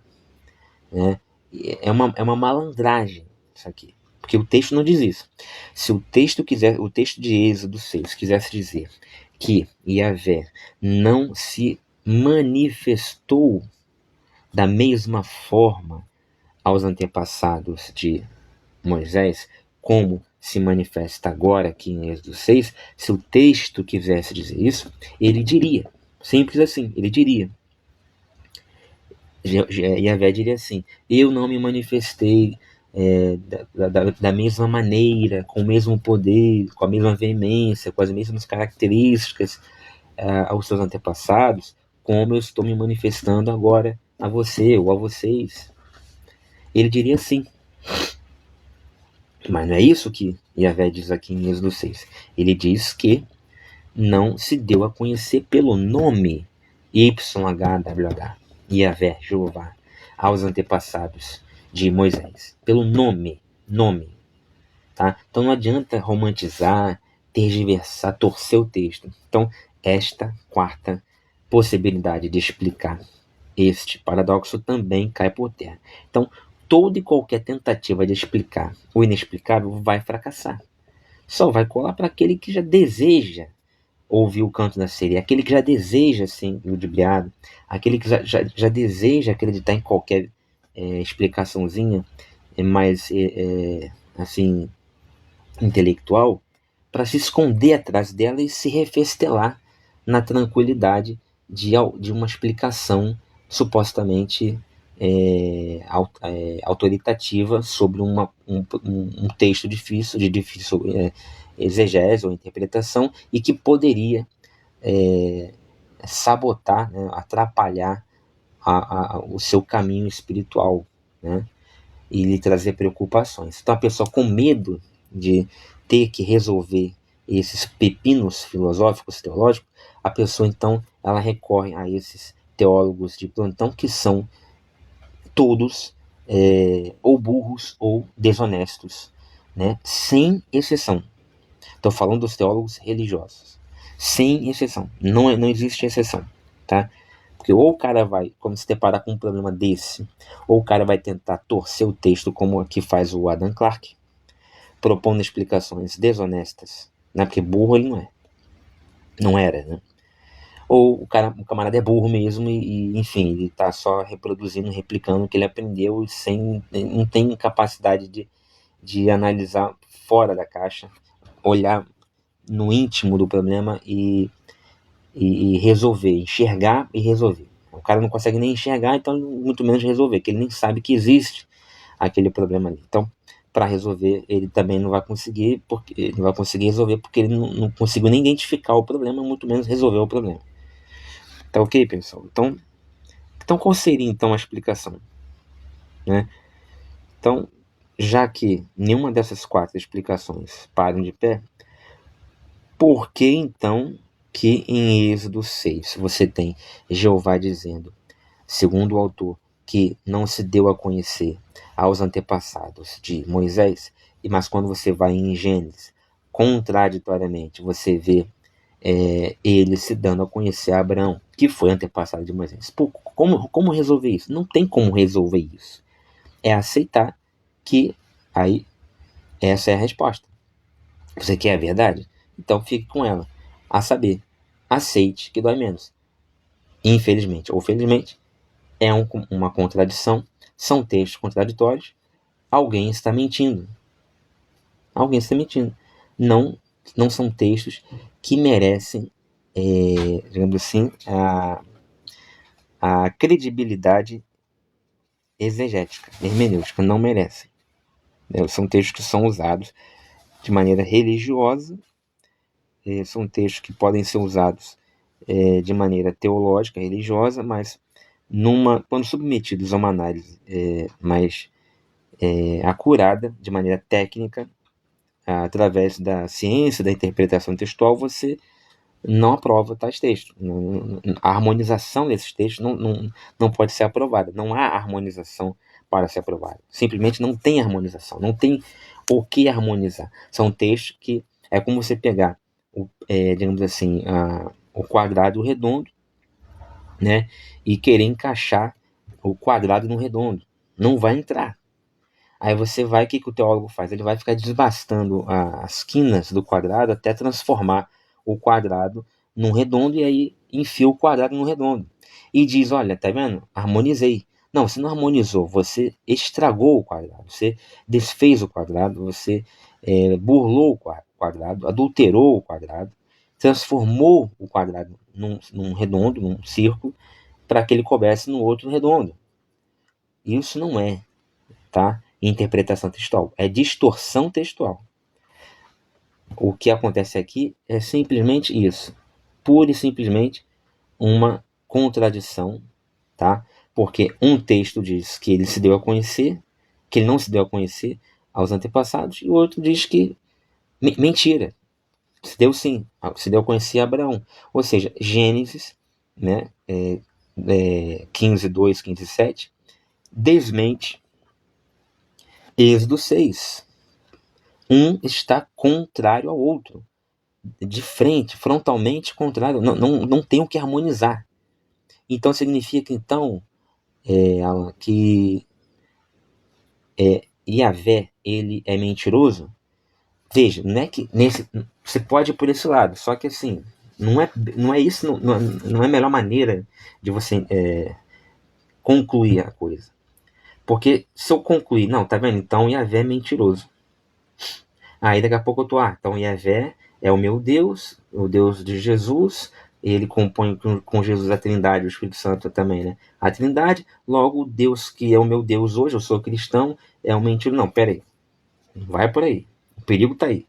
né? É uma malandragem isso aqui, porque o texto não diz isso. Se o texto de Êxodo 6 quisesse dizer que Yahvé não se manifestou da mesma forma aos antepassados de Moisés, como se manifesta agora aqui em Êxodo 6, se o texto quisesse dizer isso, ele diria, simples assim, ele diria. Yahvé diria assim: eu não me manifestei da mesma maneira, com o mesmo poder, com a mesma veemência, com as mesmas características aos seus antepassados, como eu estou me manifestando agora a você ou a vocês. Ele diria sim. Mas não é isso que Yahvé diz aqui em Êxodo 6. Ele diz que não se deu a conhecer pelo nome YHWH, Yahvé, Jeová, aos antepassados de Moisés. Pelo nome. Tá? Então não adianta romantizar, tergiversar, torcer o texto. Então, esta quarta possibilidade de explicar este paradoxo também cai por terra. Então, toda e qualquer tentativa de explicar o inexplicável vai fracassar. Só vai colar para aquele que já deseja ouvir o canto da sereia, aquele que já deseja ser ludibriado, aquele que já deseja acreditar em qualquer explicaçãozinha mais assim intelectual, para se esconder atrás dela e se refestelar na tranquilidade de uma explicação supostamente autoritativa sobre um texto difícil, de difícil exegese ou interpretação, e que poderia sabotar, né, atrapalhar o seu caminho espiritual, né, e lhe trazer preocupações. Então a pessoa com medo de ter que resolver esses pepinos filosóficos, teológicos, a pessoa então ela recorre a esses teólogos de plantão, que são todos ou burros ou desonestos, né? Sem exceção. Estou falando dos teólogos religiosos, sem exceção. Não existe exceção, tá? Porque ou o cara vai, quando se deparar com um problema desse, ou o cara vai tentar torcer o texto, como aqui faz o Adam Clarke, propondo explicações desonestas, né? Porque burro ele não era, né? ou o camarada é burro mesmo enfim, ele está só reproduzindo, replicando o que ele aprendeu e não tem capacidade de analisar fora da caixa, olhar no íntimo do problema e resolver, enxergar e resolver. O cara não consegue nem enxergar, então muito menos resolver, que ele nem sabe que existe aquele problema ali. Então, para resolver, ele também não vai conseguir, porque ele não vai conseguir resolver porque ele não conseguiu nem identificar o problema, muito menos resolver o problema. Tá ok, pessoal? Então qual seria então a explicação, né? Então, já que nenhuma dessas 4 explicações param de pé, por que então que em Êxodo 6 você tem Jeová dizendo, segundo o autor, que não se deu a conhecer aos antepassados de Moisés, mas quando você vai em Gênesis, contraditoriamente, você vê ele se dando a conhecer a Abraão, que foi antepassado de Moisés. Pô, como resolver isso? Não tem como resolver isso. É aceitar que aí essa é a resposta. Você quer a verdade? Então fique com ela. A saber, aceite que dói menos. Infelizmente ou felizmente, é uma contradição, são textos contraditórios, alguém está mentindo. Alguém está mentindo. Não, não são textos que merecem, digamos assim, a credibilidade exegética, hermenêutica, não merecem. São textos que são usados de maneira religiosa, são textos que podem ser usados de maneira teológica, religiosa, mas quando submetidos a uma análise mais acurada, de maneira técnica, através da ciência da interpretação textual, você não aprova tais textos. A harmonização desses textos não pode ser aprovada. Não há harmonização para ser aprovada. Simplesmente não tem harmonização. Não tem o que harmonizar. São textos que é como você pegar, digamos assim, o quadrado e o redondo, né, e querer encaixar o quadrado no redondo. Não vai entrar. Aí você vai, o que o teólogo faz? Ele vai ficar desbastando as quinas do quadrado até transformar o quadrado num redondo e aí enfia o quadrado no redondo. E diz, olha, tá vendo? Harmonizei. Não, você não harmonizou, você estragou o quadrado, você desfez o quadrado, você burlou o quadrado, adulterou o quadrado, transformou o quadrado num redondo, num círculo, para que ele coubesse no outro redondo. Isso não é, tá? Interpretação textual, é distorção textual. O que acontece aqui é simplesmente isso, pura e simplesmente uma contradição, tá? Porque um texto diz que ele se deu a conhecer, que ele não se deu a conhecer aos antepassados, e o outro diz que mentira, se deu sim, se deu a conhecer a Abraão. Ou seja, Gênesis, né, 15:2, 15:7, desmente Êxodo 6. Um está contrário ao outro, de frente, frontalmente contrário, não tem o que harmonizar. Então significa então que Yahvé, ele é mentiroso? Veja, não é que você pode ir por esse lado, só que assim, não é isso, não é a melhor maneira de você concluir a coisa. Porque se eu concluir, não, tá vendo? Então Yahvé é mentiroso. Aí daqui a pouco eu tô, então Yahvé é o meu Deus, o Deus de Jesus, ele compõe com Jesus a Trindade, o Espírito Santo também, né? A Trindade, logo o Deus que é o meu Deus hoje, eu sou cristão, é um mentiroso. Não, pera aí, não vai por aí, o perigo tá aí.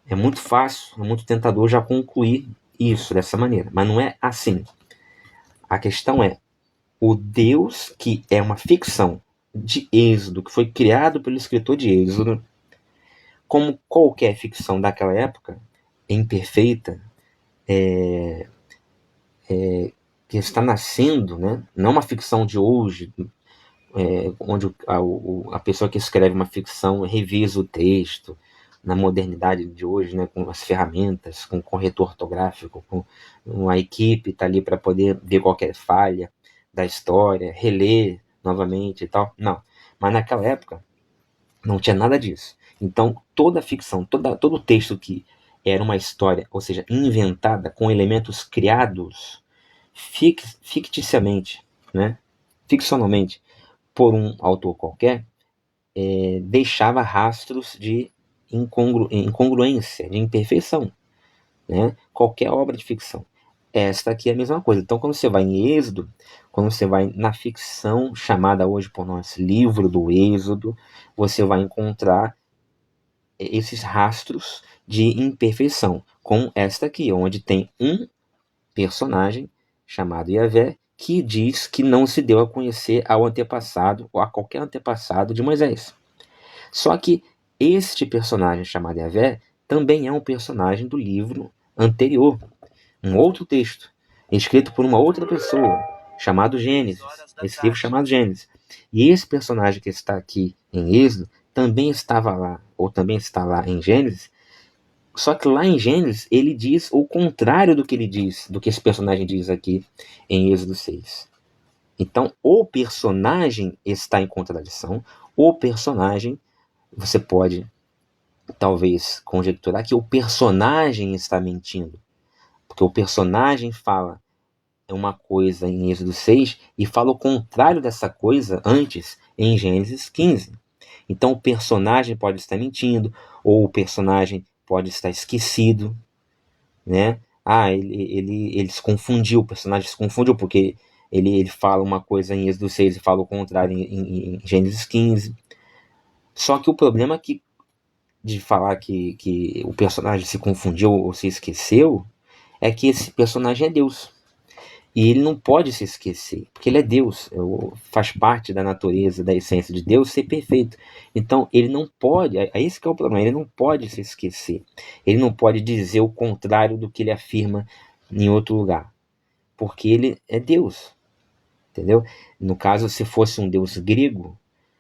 É muito fácil, é muito tentador já concluir isso dessa maneira, mas não é assim. A questão é, o Deus que é uma ficção de Êxodo, que foi criado pelo escritor de Êxodo, como qualquer ficção daquela época, imperfeita, que está nascendo, né? Não uma ficção de hoje, onde a pessoa que escreve uma ficção revisa o texto, na modernidade de hoje, né, com as ferramentas, com corretor ortográfico, com uma equipe está ali para poder ver qualquer falha da história, reler novamente e tal. Não. Mas naquela época não tinha nada disso. Então toda a ficção, todo o texto que era uma história, ou seja, inventada com elementos criados ficticiamente, né, ficcionalmente, por um autor qualquer, deixava rastros de incongruência, de imperfeição, né? Qualquer obra de ficção. Esta aqui é a mesma coisa. Então, quando você vai em Êxodo, quando você vai na ficção chamada hoje por nós livro do Êxodo, você vai encontrar esses rastros de imperfeição, com esta aqui, onde tem um personagem chamado Yahvé, que diz que não se deu a conhecer ao antepassado ou a qualquer antepassado de Moisés. Só que este personagem chamado Yahvé também é um personagem do livro anterior, um outro texto, escrito por uma outra pessoa, chamado Gênesis, esse livro chamado Gênesis. E esse personagem que está aqui em Êxodo também estava lá, ou também está lá em Gênesis, só que lá em Gênesis ele diz o contrário do que ele diz, do que esse personagem diz aqui em Êxodo 6. Então, o personagem está em contradição, o personagem, você pode talvez conjecturar que o personagem está mentindo, porque o personagem fala uma coisa em Êxodo 6 e fala o contrário dessa coisa antes em Gênesis 15. Então o personagem pode estar mentindo, ou o personagem pode estar esquecido, né? Ele se confundiu, o personagem se confundiu, porque ele fala uma coisa em Êxodo 6 e fala o contrário em Gênesis 15. Só que o problema é que, de falar que o personagem se confundiu ou se esqueceu, é que esse personagem é Deus. E ele não pode se esquecer, porque ele é Deus, faz parte da natureza, da essência de Deus ser perfeito. Então ele não pode, esse que é o problema, ele não pode se esquecer. Ele não pode dizer o contrário do que ele afirma em outro lugar, porque ele é Deus, entendeu? No caso, se fosse um deus grego,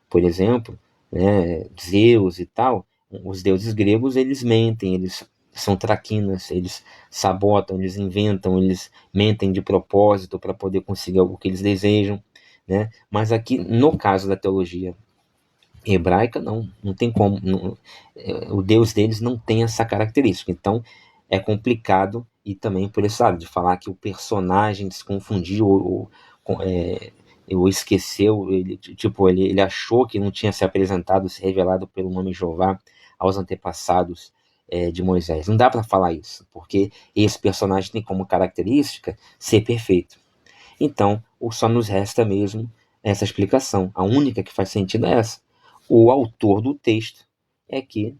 por exemplo, né, Zeus e tal, os deuses gregos eles mentem, eles são traquinas, eles sabotam, eles inventam, eles mentem de propósito para poder conseguir algo que eles desejam, né? Mas aqui, no caso da teologia hebraica, não tem como, o Deus deles não tem essa característica, então é complicado, e também por esse lado, de falar que o personagem se confundiu ou esqueceu, ele achou que não tinha se apresentado, se revelado pelo nome Jeová aos antepassados de Moisés. Não dá para falar isso, porque esse personagem tem como característica ser perfeito. Então, só nos resta mesmo essa explicação. A única que faz sentido é essa. O autor do texto é que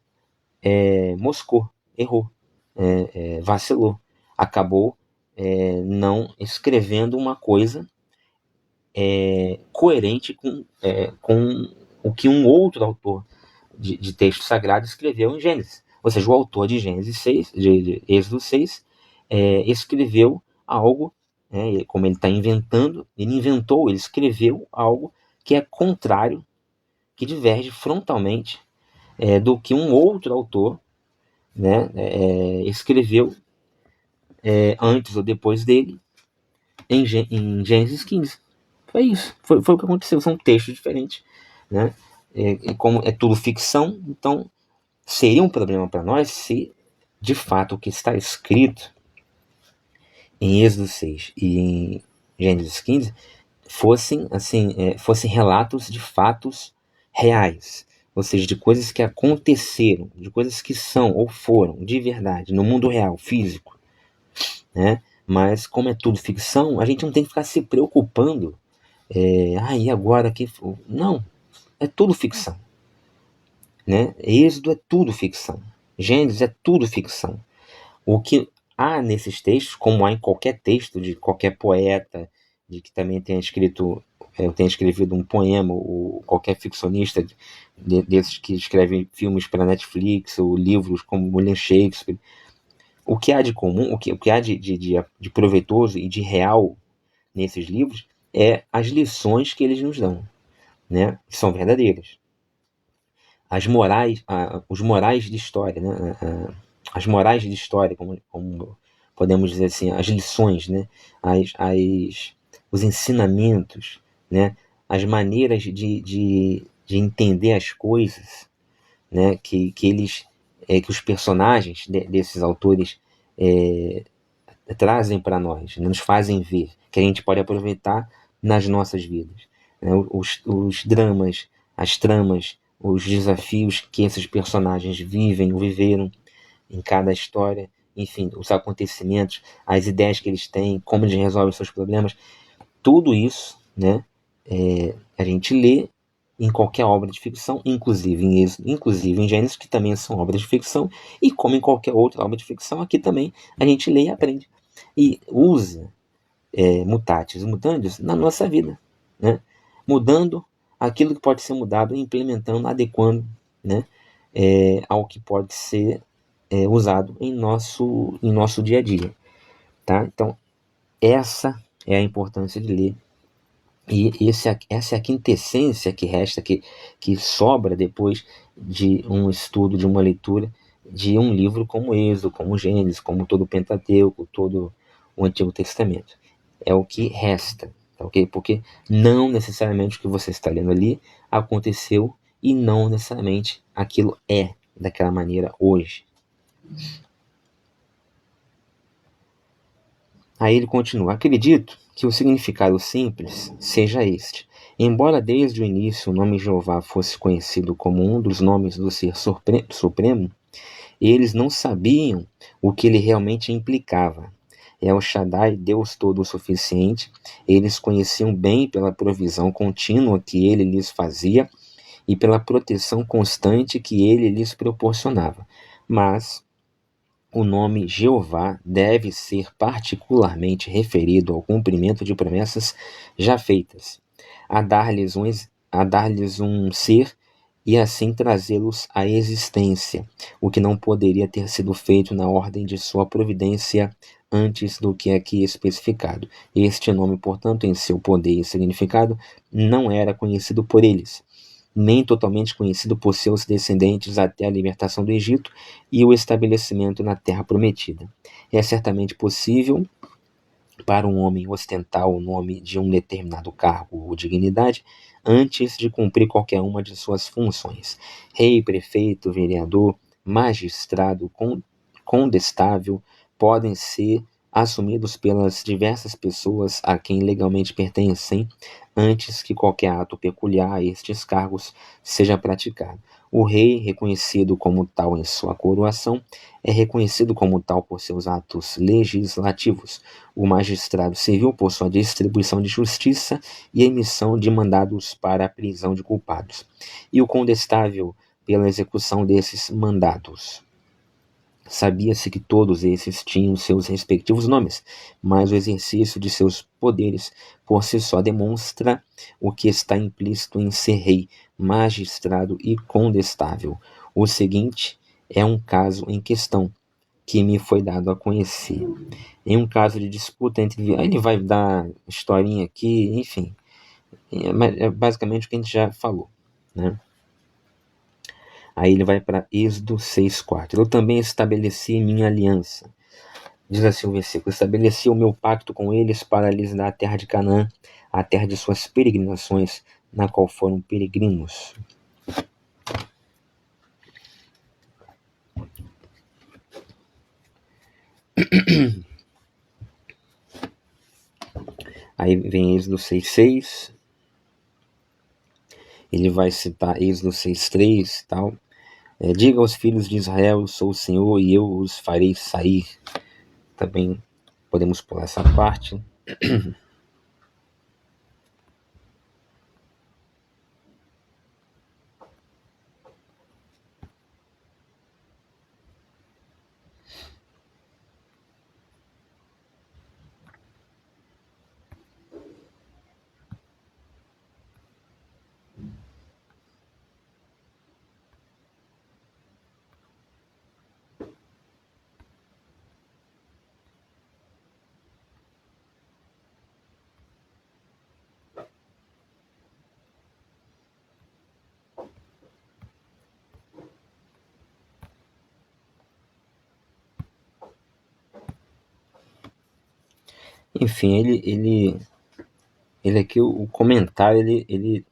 moscou, errou, vacilou, acabou não escrevendo uma coisa coerente com o que um outro autor de texto sagrado escreveu em Gênesis. Ou seja, o autor de Gênesis 6, de Êxodo 6, escreveu algo, como ele está inventando, ele escreveu algo que é contrário, que diverge frontalmente do que um outro autor, né, escreveu antes ou depois dele em Gênesis 15. Foi isso, foi o que aconteceu, são textos diferentes, né? Como é tudo ficção, então seria um problema para nós se de fato o que está escrito em Êxodo 6 e em Gênesis 15 fossem relatos de fatos reais, ou seja, de coisas que aconteceram, de coisas que são ou foram de verdade no mundo real, físico, né? Mas como é tudo ficção, a gente não tem que ficar se preocupando. E agora que não, é tudo ficção, né? Êxodo é tudo ficção, Gênesis é tudo ficção. O que há nesses textos, como há em qualquer texto de qualquer poeta, de que também tenha escrevido um poema, ou qualquer ficcionista desses que escrevem filmes para Netflix, ou livros como William Shakespeare, o que há de comum, o que há de proveitoso e de real nesses livros é as lições que eles nos dão, né? Que são verdadeiras. Os morais de história, né? As morais de história, como podemos dizer assim, as lições, né? Os ensinamentos, né? As maneiras de entender as coisas, né? Que eles que os personagens desses autores trazem para nós, nos fazem ver, que a gente pode aproveitar nas nossas vidas. Né? Os dramas, as tramas, os desafios que esses personagens vivem ou viveram em cada história, enfim, os acontecimentos, as ideias que eles têm, como eles resolvem seus problemas, tudo isso, né, a gente lê em qualquer obra de ficção, inclusive em Êxodo, inclusive em Gênesis, que também são obras de ficção, e como em qualquer outra obra de ficção, aqui também a gente lê e aprende. E usa mutatis mutandis na nossa vida, né? Mudando aquilo que pode ser mudado, implementando, adequando, né? Ao que pode ser usado em nosso dia a dia. Tá? Então, essa é a importância de ler. E essa é a quintessência que resta, que sobra depois de um estudo, de uma leitura de um livro como Êxodo, como Gênesis, como todo o Pentateuco, todo o Antigo Testamento. É o que resta, ok? Porque não necessariamente o que você está lendo ali aconteceu e não necessariamente aquilo é daquela maneira hoje. Aí ele continua: acredito que o significado simples seja este. Embora desde o início o nome Jeová fosse conhecido como um dos nomes do Ser Supremo, eles não sabiam o que ele realmente implicava. El Shaddai, Deus Todo-Suficiente, eles conheciam bem pela provisão contínua que ele lhes fazia e pela proteção constante que ele lhes proporcionava. Mas o nome Jeová deve ser particularmente referido ao cumprimento de promessas já feitas, a dar-lhes um ser e assim trazê-los à existência, o que não poderia ter sido feito na ordem de sua providência antes do que aqui especificado. Este nome, portanto, em seu poder e significado, não era conhecido por eles, nem totalmente conhecido por seus descendentes até a libertação do Egito e o estabelecimento na Terra Prometida. É certamente possível para um homem ostentar o nome de um determinado cargo ou dignidade antes de cumprir qualquer uma de suas funções. Rei, prefeito, vereador, magistrado, condestável podem ser assumidos pelas diversas pessoas a quem legalmente pertencem antes que qualquer ato peculiar a estes cargos seja praticado. O rei, reconhecido como tal em sua coroação, é reconhecido como tal por seus atos legislativos. O magistrado civil por sua distribuição de justiça e emissão de mandados para a prisão de culpados, e o condestável pela execução desses mandados. Sabia-se que todos esses tinham seus respectivos nomes, mas o exercício de seus poderes por si só demonstra o que está implícito em ser rei, magistrado e condestável. O seguinte é um caso em questão que me foi dado a conhecer. Em um caso de disputa entre... Aí ele vai dar historinha aqui, enfim. É basicamente o que a gente já falou, né? Aí ele vai para Êxodo 6,4. Eu também estabeleci minha aliança. Diz assim o versículo: estabeleci o meu pacto com eles para lhes dar a terra de Canaã, a terra de suas peregrinações, na qual foram peregrinos. Aí vem Êxodo 6,6. Ele vai citar Êxodo 6,3 e tal. Diga aos filhos de Israel: eu sou o Senhor e eu os farei sair. Também podemos pular essa parte. Enfim, ele aqui, o comentário, ele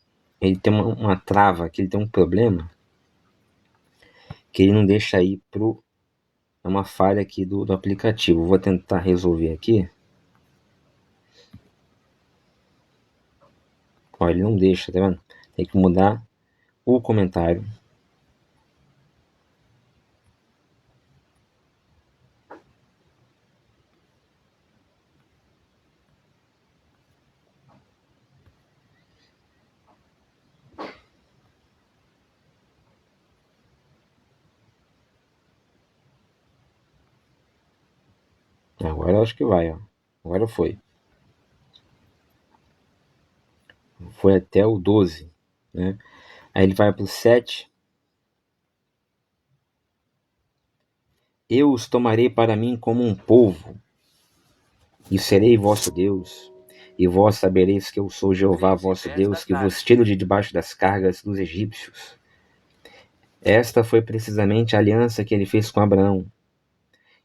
tem uma trava aqui, ele tem um problema, que ele não deixa ir pro... É uma falha aqui do aplicativo. Vou tentar resolver aqui. Ó, ele não deixa, tá vendo? Tem que mudar o comentário. Agora eu acho que vai, ó. Agora foi. Foi até o 12, né? Aí ele vai pro 7. Eu os tomarei para mim como um povo, e serei vosso Deus. E vós sabereis que eu sou Jeová vosso Deus, que vos tiro de debaixo das cargas dos egípcios. Esta foi precisamente a aliança que ele fez com Abraão.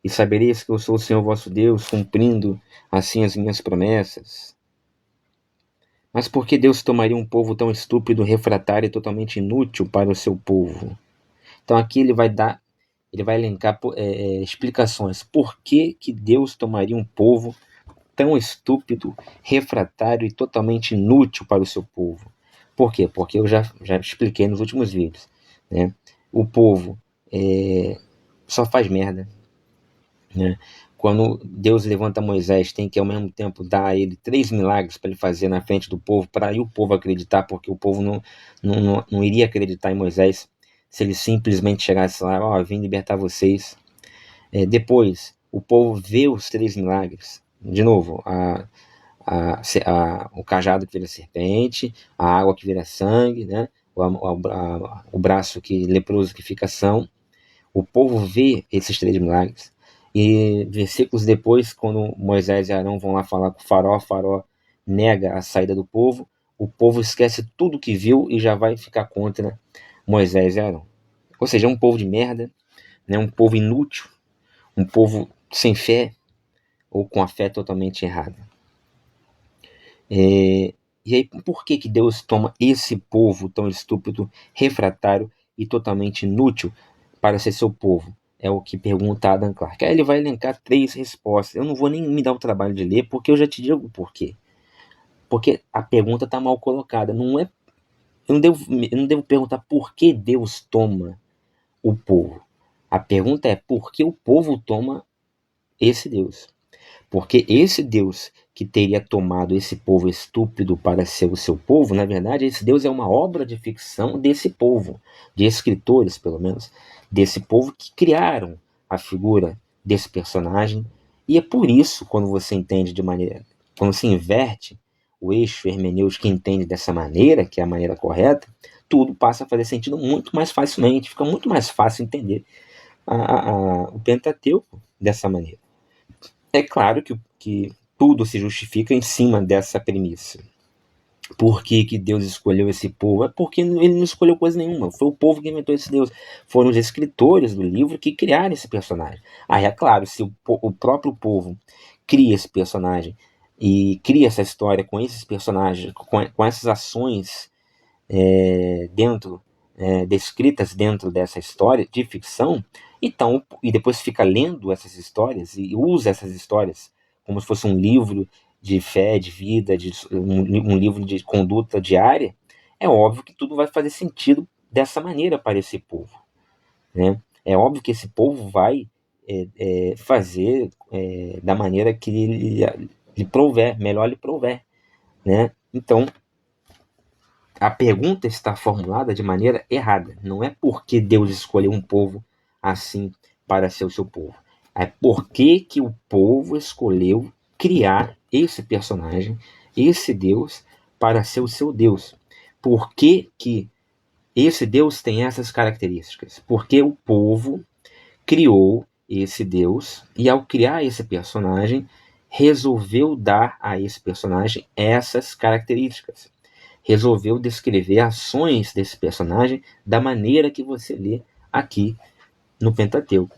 E sabereis que eu sou o Senhor vosso Deus, cumprindo assim as minhas promessas. Mas por que Deus tomaria um povo tão estúpido, refratário e totalmente inútil para o seu povo? Então aqui ele vai elencar explicações. Por que Deus tomaria um povo tão estúpido, refratário e totalmente inútil para o seu povo? Por quê? Porque eu já expliquei nos últimos vídeos, né? O povo só faz merda, né? Quando Deus levanta Moisés, tem que ao mesmo tempo dar a ele 3 milagres para ele fazer na frente do povo, para aí o povo acreditar, porque o povo não iria acreditar em Moisés se ele simplesmente chegasse lá, ó, vim libertar vocês. Depois, o povo vê os 3 milagres. De novo, o cajado que vira serpente, a água que vira sangue, né? O braço leproso que fica são. O povo vê esses 3 milagres. E versículos depois, quando Moisés e Arão vão lá falar com o Faraó nega a saída do povo, o povo esquece tudo que viu e já vai ficar contra Moisés e Arão. Ou seja, é um povo de merda, né? Um povo inútil, um povo sem fé ou com a fé totalmente errada. E aí, por que Deus toma esse povo tão estúpido, refratário e totalmente inútil para ser seu povo? É o que pergunta Adam Clarke. Aí ele vai elencar 3 respostas. Eu não vou nem me dar o trabalho de ler, porque eu já te digo o porquê. Porque a pergunta está mal colocada. Eu não devo perguntar por que Deus toma o povo. A pergunta é por que o povo toma esse Deus. Porque esse Deus que teria tomado esse povo estúpido para ser o seu povo, na verdade, esse Deus é uma obra de ficção desse povo, de escritores, pelo menos, desse povo que criaram a figura desse personagem. E é por isso, quando você inverte o eixo hermenêutico que entende dessa maneira, que é a maneira correta, tudo passa a fazer sentido muito mais facilmente, fica muito mais fácil entender o Pentateuco dessa maneira. É claro que tudo se justifica em cima dessa premissa. Por que Deus escolheu esse povo? É porque ele não escolheu coisa nenhuma. Foi o povo que inventou esse Deus. Foram os escritores do livro que criaram esse personagem. Aí é claro, se o próprio povo cria esse personagem e cria essa história com esses personagens, com essas ações descritas dentro dessa história de ficção, então, e depois fica lendo essas histórias e usa essas histórias como se fosse um livro de fé, de vida, um livro de conduta diária, é óbvio que tudo vai fazer sentido dessa maneira para esse povo, né? É óbvio que esse povo vai fazer da maneira que lhe prouver, melhor lhe prouver, né? Então, a pergunta está formulada de maneira errada. Não é porque Deus escolheu um povo assim para ser o seu povo. É porque que o povo escolheu criar esse personagem, esse Deus, para ser o seu Deus. Por que esse Deus tem essas características? Porque o povo criou esse Deus e, ao criar esse personagem, resolveu dar a esse personagem essas características. Resolveu descrever ações desse personagem da maneira que você lê aqui no Pentateuco.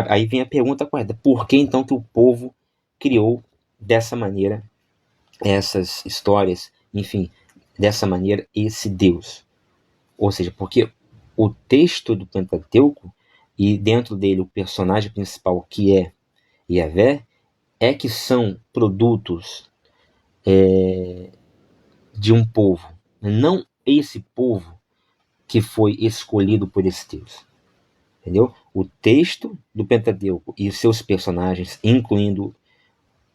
Aí vem a pergunta correta: por que então que o povo criou dessa maneira essas histórias, enfim, dessa maneira esse Deus? Ou seja, porque o texto do Pentateuco e dentro dele o personagem principal, que é Yahvé, é que são produtos de um povo, não esse povo que foi escolhido por esse Deus. Entendeu? O texto do Pentateuco e os seus personagens, incluindo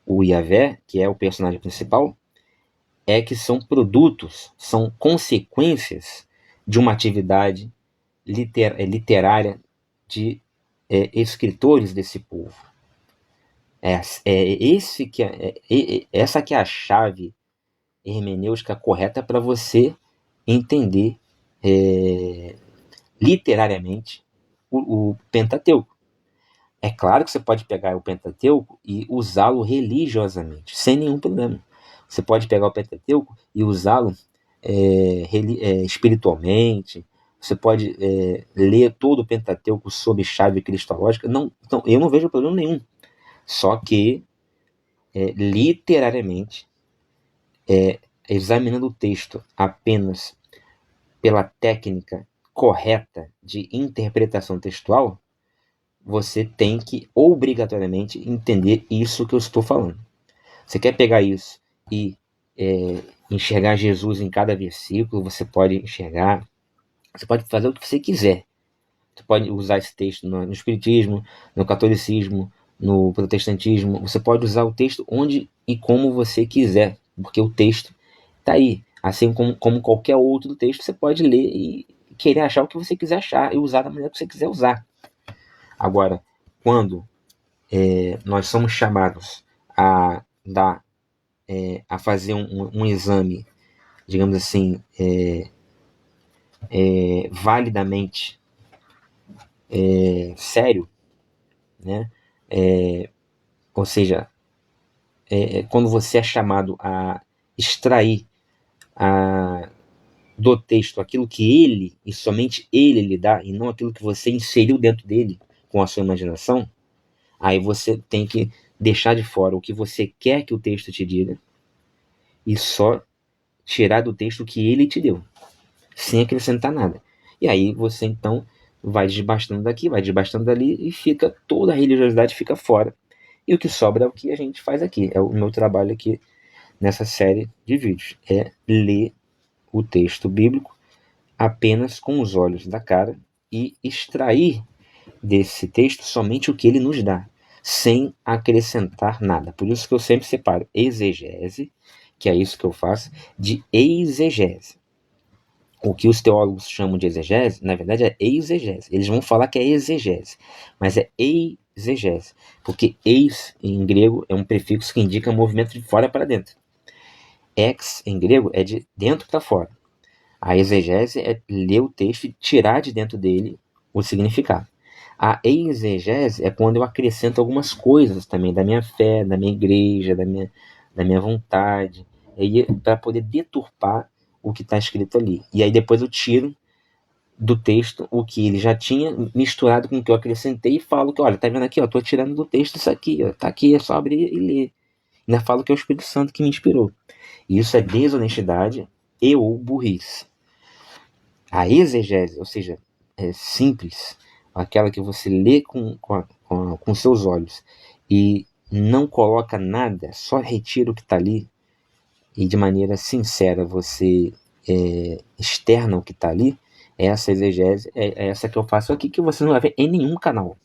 o Yahvé, que é o personagem principal, é que são produtos, são consequências de uma atividade literária de escritores desse povo. Essa que é a chave hermenêutica correta para você entender literariamente o Pentateuco. É claro que você pode pegar o Pentateuco e usá-lo religiosamente, sem nenhum problema. Você pode pegar o Pentateuco e usá-lo espiritualmente. Você pode ler todo o Pentateuco sob chave cristológica. Não, eu não vejo problema nenhum. Só que, literariamente, examinando o texto apenas pela técnica correta de interpretação textual, você tem que obrigatoriamente entender isso que eu estou falando. Você quer pegar isso e enxergar Jesus em cada versículo, você pode enxergar, você pode fazer o que você quiser. Você pode usar esse texto no Espiritismo, no Catolicismo, no Protestantismo. Você pode usar o texto onde e como você quiser, porque o texto está aí. Assim como qualquer outro texto, você pode ler e querer achar o que você quiser achar e usar da maneira que você quiser usar. Agora, quando nós somos chamados a fazer um exame, digamos assim, validamente sério, né? Ou seja, quando você é chamado a extrair do texto aquilo que ele, e somente ele lhe dá, e não aquilo que você inseriu dentro dele com a sua imaginação, aí você tem que deixar de fora o que você quer que o texto te diga e só tirar do texto o que ele te deu, sem acrescentar nada. E aí você então vai desbastando daqui, vai desbastando dali e fica toda a religiosidade fica fora. E o que sobra é o que a gente faz aqui, é o meu trabalho aqui nessa série de vídeos, é ler o texto bíblico apenas com os olhos da cara e extrair desse texto somente o que ele nos dá, sem acrescentar nada. Por isso que eu sempre separo exegese, que é isso que eu faço, de exegese. O que os teólogos chamam de exegese, na verdade é exegese. Eles vão falar que é exegese, mas é exegese, porque eis em grego é um prefixo que indica movimento de fora para dentro. Ex em grego é de dentro para fora. A exegese é ler o texto e tirar de dentro dele o significado. A exegese é quando eu acrescento algumas coisas também da minha fé, da minha igreja, da minha vontade, para poder deturpar o que está escrito ali. E aí depois eu tiro do texto o que ele já tinha misturado com o que eu acrescentei e falo que, olha, tá vendo aqui, ó, tô tirando do texto isso aqui, ó, tá aqui, é só abrir e ler. Ainda falo que é o Espírito Santo que me inspirou. E isso é desonestidade e ou burrice. A exegese, ou seja, é simples, aquela que você lê com seus olhos e não coloca nada, só retira o que está ali e de maneira sincera você externa o que está ali, essa exegese é essa que eu faço aqui, que você não vai ver em nenhum canal.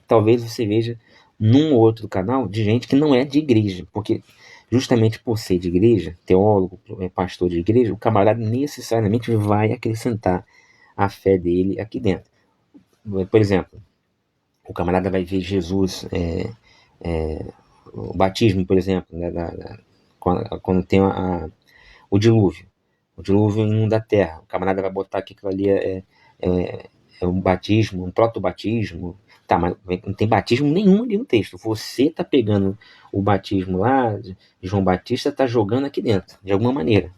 Talvez você veja num outro canal de gente que não é de igreja, porque justamente por ser de igreja, teólogo, pastor de igreja, o camarada necessariamente vai acrescentar a fé dele aqui dentro. Por exemplo, o camarada vai ver Jesus, o batismo, por exemplo, né, quando tem o dilúvio. O dilúvio inunda a terra. O camarada vai botar que aquilo ali é um batismo, um proto-batismo. Tá, mas não tem batismo nenhum ali no texto. Você tá pegando o batismo lá de João Batista, tá jogando aqui dentro, de alguma maneira.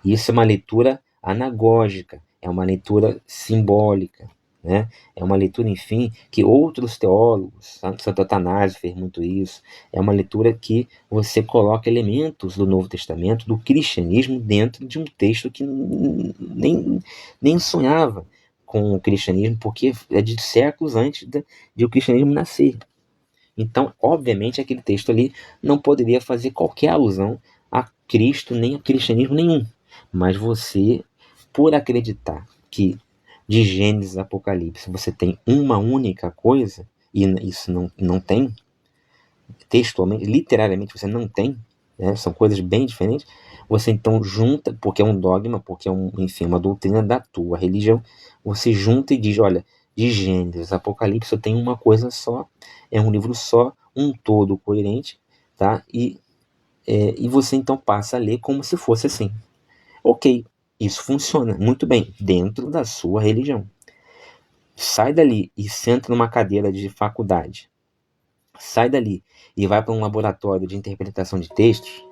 E isso é uma leitura anagógica, é uma leitura simbólica, né? É uma leitura, enfim, que outros teólogos, Santo Atanásio fez muito isso, é uma leitura que você coloca elementos do Novo Testamento, do cristianismo, dentro de um texto que nem sonhava. com o cristianismo, porque é de séculos antes de o cristianismo nascer. Então, obviamente, aquele texto ali não poderia fazer qualquer alusão a Cristo, nem a cristianismo nenhum. Mas você, por acreditar que de Gênesis a Apocalipse você tem uma única coisa, e isso não tem, textualmente, literariamente você não tem, né, são coisas bem diferentes, você então junta, porque é um dogma, porque é enfim, uma doutrina da tua religião, você junta e diz, olha, de Gênesis, Apocalipse, eu tenho uma coisa só, é um livro só, um todo coerente, tá? E você então passa a ler como se fosse assim. Ok, isso funciona muito bem, dentro da sua religião. Sai dali e senta numa cadeira de faculdade. Sai dali e vai para um laboratório de interpretação de textos,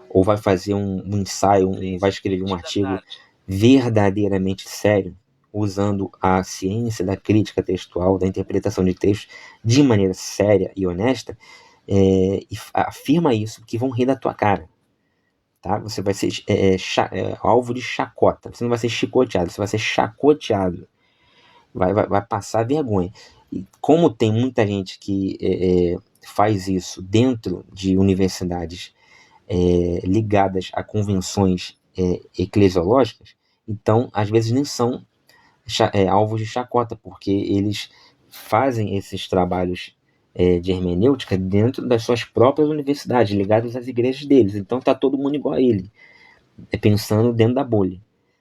ou vai fazer um ensaio, vai escrever um artigo verdadeiramente sério, usando a ciência da crítica textual, da interpretação de textos, de maneira séria e honesta, e afirma isso, que vão rir da tua cara. Tá? Você vai ser alvo de chacota. Você não vai ser chicoteado, você vai ser chacoteado. Vai passar vergonha. E como tem muita gente que faz isso dentro de universidades ligadas a convenções eclesiológicas, então às vezes nem são alvos de chacota, porque eles fazem esses trabalhos de hermenêutica dentro das suas próprias universidades, ligados às igrejas deles. Então tá todo mundo igual a ele, pensando dentro da bolha.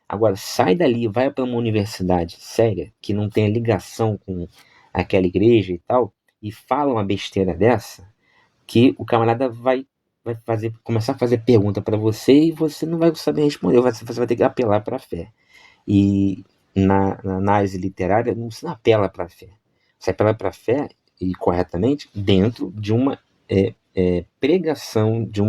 Agora, sai dali e vai para uma universidade séria, que não tem ligação com aquela igreja e tal, e fala uma besteira dessa, que o camarada vai começar a fazer pergunta para você e você não vai saber responder, você vai ter que apelar para a fé. E na análise literária, não se apela para a fé. Você apela para a fé, e corretamente, dentro de uma pregação, de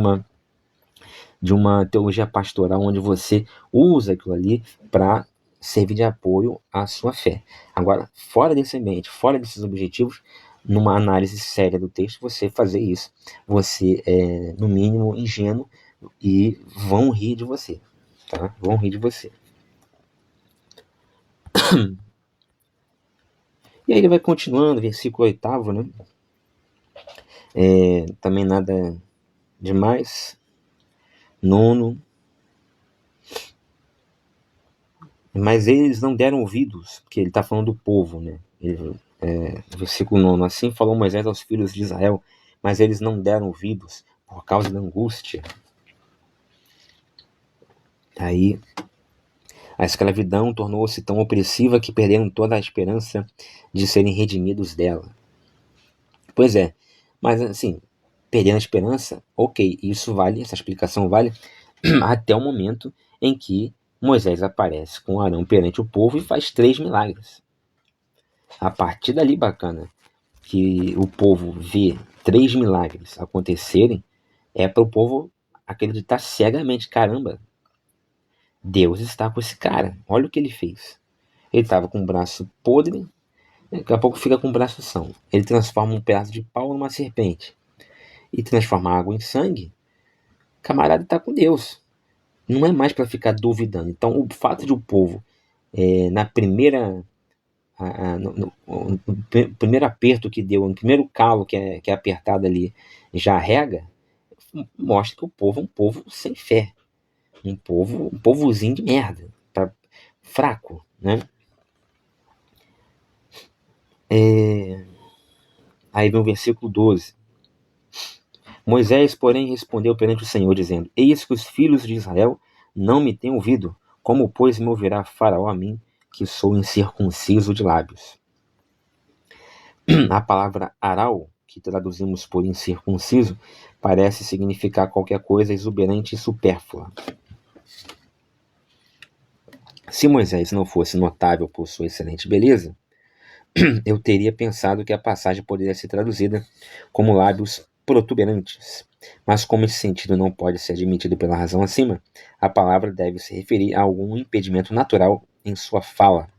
uma teologia pastoral, onde você usa aquilo ali para servir de apoio à sua fé. Agora, fora desse ambiente, fora desses objetivos, numa análise séria do texto, você fazer isso, você é, no mínimo, ingênuo, e vão rir de você, tá? Vão rir de você. E aí ele vai continuando, versículo 8, né? Também nada demais. 9. Mas eles não deram ouvidos, porque ele está falando do povo, né? Versículo 9. Assim falou Moisés aos filhos de Israel, mas eles não deram ouvidos por causa da angústia. Aí a escravidão tornou-se tão opressiva que perderam toda a esperança de serem redimidos dela. Pois é, mas assim, perdendo a esperança, ok, isso vale, essa explicação vale até o momento em que Moisés aparece com Arão perante o povo e faz 3 milagres. A partir dali, bacana, que o povo vê 3 milagres acontecerem, é para o povo acreditar cegamente, caramba, Deus está com esse cara, olha o que ele fez. Ele estava com o braço podre, daqui a pouco fica com o braço são. Ele transforma um pedaço de pau numa serpente e transforma água em sangue. O camarada está com Deus. Não é mais para ficar duvidando. Então, o fato de o povo, na primeira, no primeiro aperto que deu, no primeiro calo que é apertado ali, já rega, mostra que o povo é um povo sem fé. Um povozinho de merda. Fraco, né? Aí vem o versículo 12. Moisés, porém, respondeu perante o Senhor, dizendo: Eis que os filhos de Israel não me têm ouvido, como, pois, me ouvirá Faraó a mim, que sou incircunciso de lábios? A palavra aral, que traduzimos por incircunciso, parece significar qualquer coisa exuberante e supérflua. Se Moisés não fosse notável por sua excelente beleza, eu teria pensado que a passagem poderia ser traduzida como lábios protuberantes. Mas como esse sentido não pode ser admitido pela razão acima, a palavra deve se referir a algum impedimento natural em sua fala.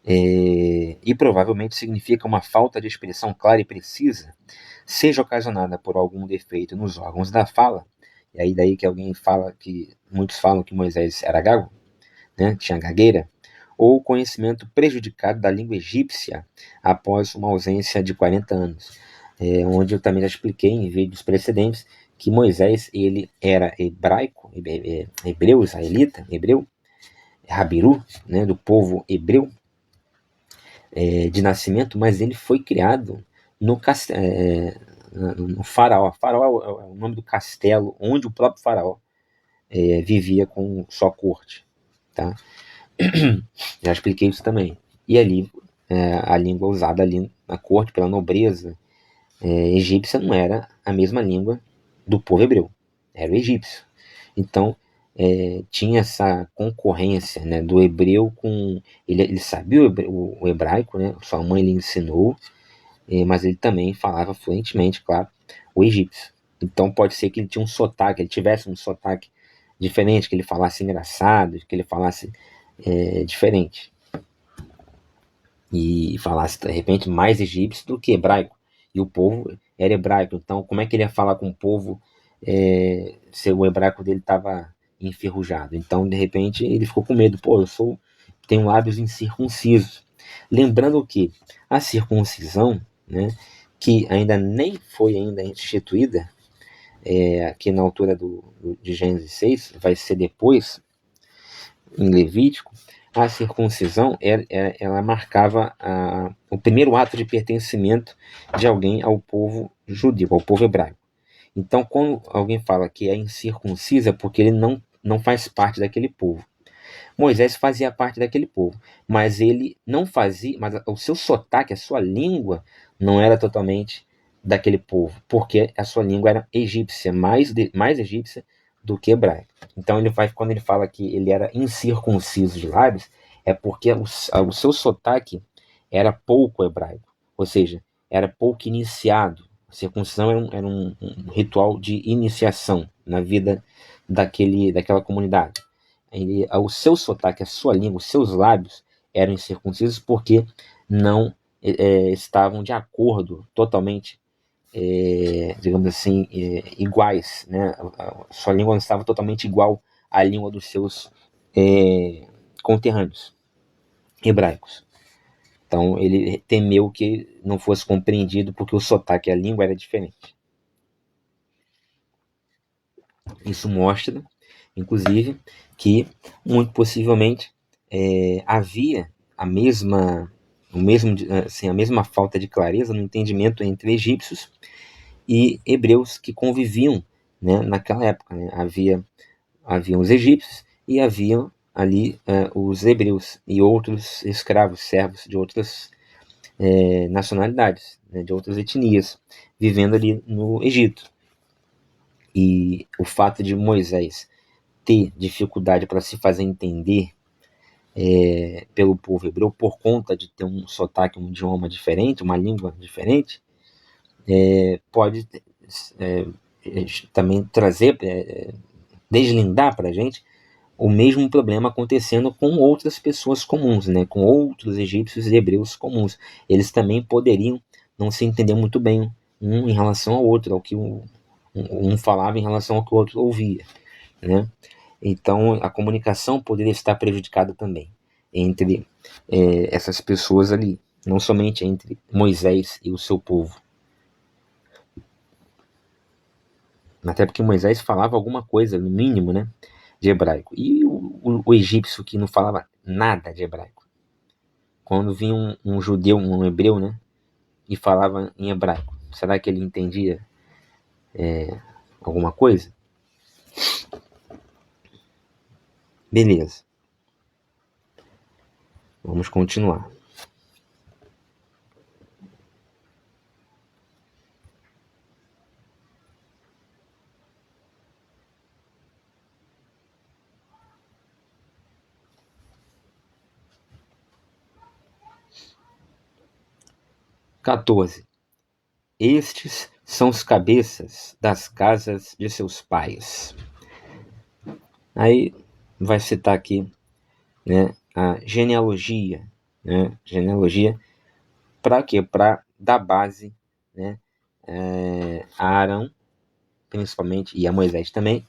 E provavelmente significa uma falta de expressão clara e precisa, seja ocasionada por algum defeito nos órgãos da fala, e aí daí que muitos falam que Moisés era gago, né, tinha gagueira, ou conhecimento prejudicado da língua egípcia após uma ausência de 40 anos. Onde eu também já expliquei em vídeos precedentes que Moisés, ele era hebraico, hebreu, israelita, hebreu, Rabiru, né, do povo hebreu, de nascimento, mas ele foi criado no Faraó. Faraó é o nome do castelo onde o próprio Faraó vivia com sua corte. Tá? Já expliquei isso também. E ali, a língua usada ali na corte pela nobreza egípcia não era a mesma língua do povo hebreu, era o egípcio. Então, tinha essa concorrência, né, do hebreu com... Ele sabia o hebraico, né, sua mãe lhe ensinou, mas ele também falava fluentemente, claro, o egípcio. Então pode ser que ele tinha um sotaque, ele tivesse um sotaque diferente, que ele falasse engraçado, que ele falasse diferente. E falasse, de repente, mais egípcio do que hebraico. E o povo era hebraico. Então, como é que ele ia falar com o povo se o hebraico dele estava enferrujado? Então, de repente, ele ficou com medo. Pô, tenho lábios incircuncisos. Lembrando que a circuncisão, né, que ainda nem foi instituída, aqui na altura de Gênesis 6, vai ser depois, em Levítico, a circuncisão ela marcava o primeiro ato de pertencimento de alguém ao povo judeu, ao povo hebraico. Então, quando alguém fala que é incircunciso, é porque ele não faz parte daquele povo. Moisés fazia parte daquele povo, mas ele não fazia, mas o seu sotaque, a sua língua, não era totalmente daquele povo, porque a sua língua era egípcia, mais egípcia do que hebraica. Então, quando ele fala que ele era incircunciso de lábios, é porque o seu sotaque era pouco hebraico, ou seja, era pouco iniciado. A circuncisão era um ritual de iniciação na vida daquela comunidade. O seu sotaque, a sua língua, os seus lábios eram incircuncisos porque não estavam de acordo totalmente, digamos assim, iguais, né? A sua língua não estava totalmente igual à língua dos seus conterrâneos hebraicos. Então ele temeu que não fosse compreendido porque o sotaque e a língua era diferente. Isso mostra, inclusive, que muito possivelmente havia a mesma falta de clareza no entendimento entre egípcios e hebreus que conviviam, né, naquela época. Né? Haviam os egípcios e haviam ali os hebreus e outros escravos, servos de outras nacionalidades, né, de outras etnias, vivendo ali no Egito. E o fato de Moisés ter dificuldade para se fazer entender pelo povo hebreu por conta de ter um sotaque, um idioma diferente, uma língua diferente, pode também trazer, deslindar para a gente o mesmo problema acontecendo com outras pessoas comuns, né, com outros egípcios e hebreus comuns. Eles também poderiam não se entender muito bem um em relação ao outro, ao que um falava em relação ao que o outro ouvia, né? Então a comunicação poderia estar prejudicada também entre essas pessoas ali, não somente entre Moisés e o seu povo. Até porque Moisés falava alguma coisa, no mínimo, né, de hebraico. E o egípcio que não falava nada de hebraico. Quando vinha um judeu, um hebreu, né, e falava em hebraico, será que ele entendia alguma coisa? Beleza. Vamos continuar. (14) Estes são os cabeças das casas de seus pais. Aí vai citar aqui, né, a genealogia, né? Genealogia para quê? Para dar base, né, a Arão, principalmente, e a Moisés também,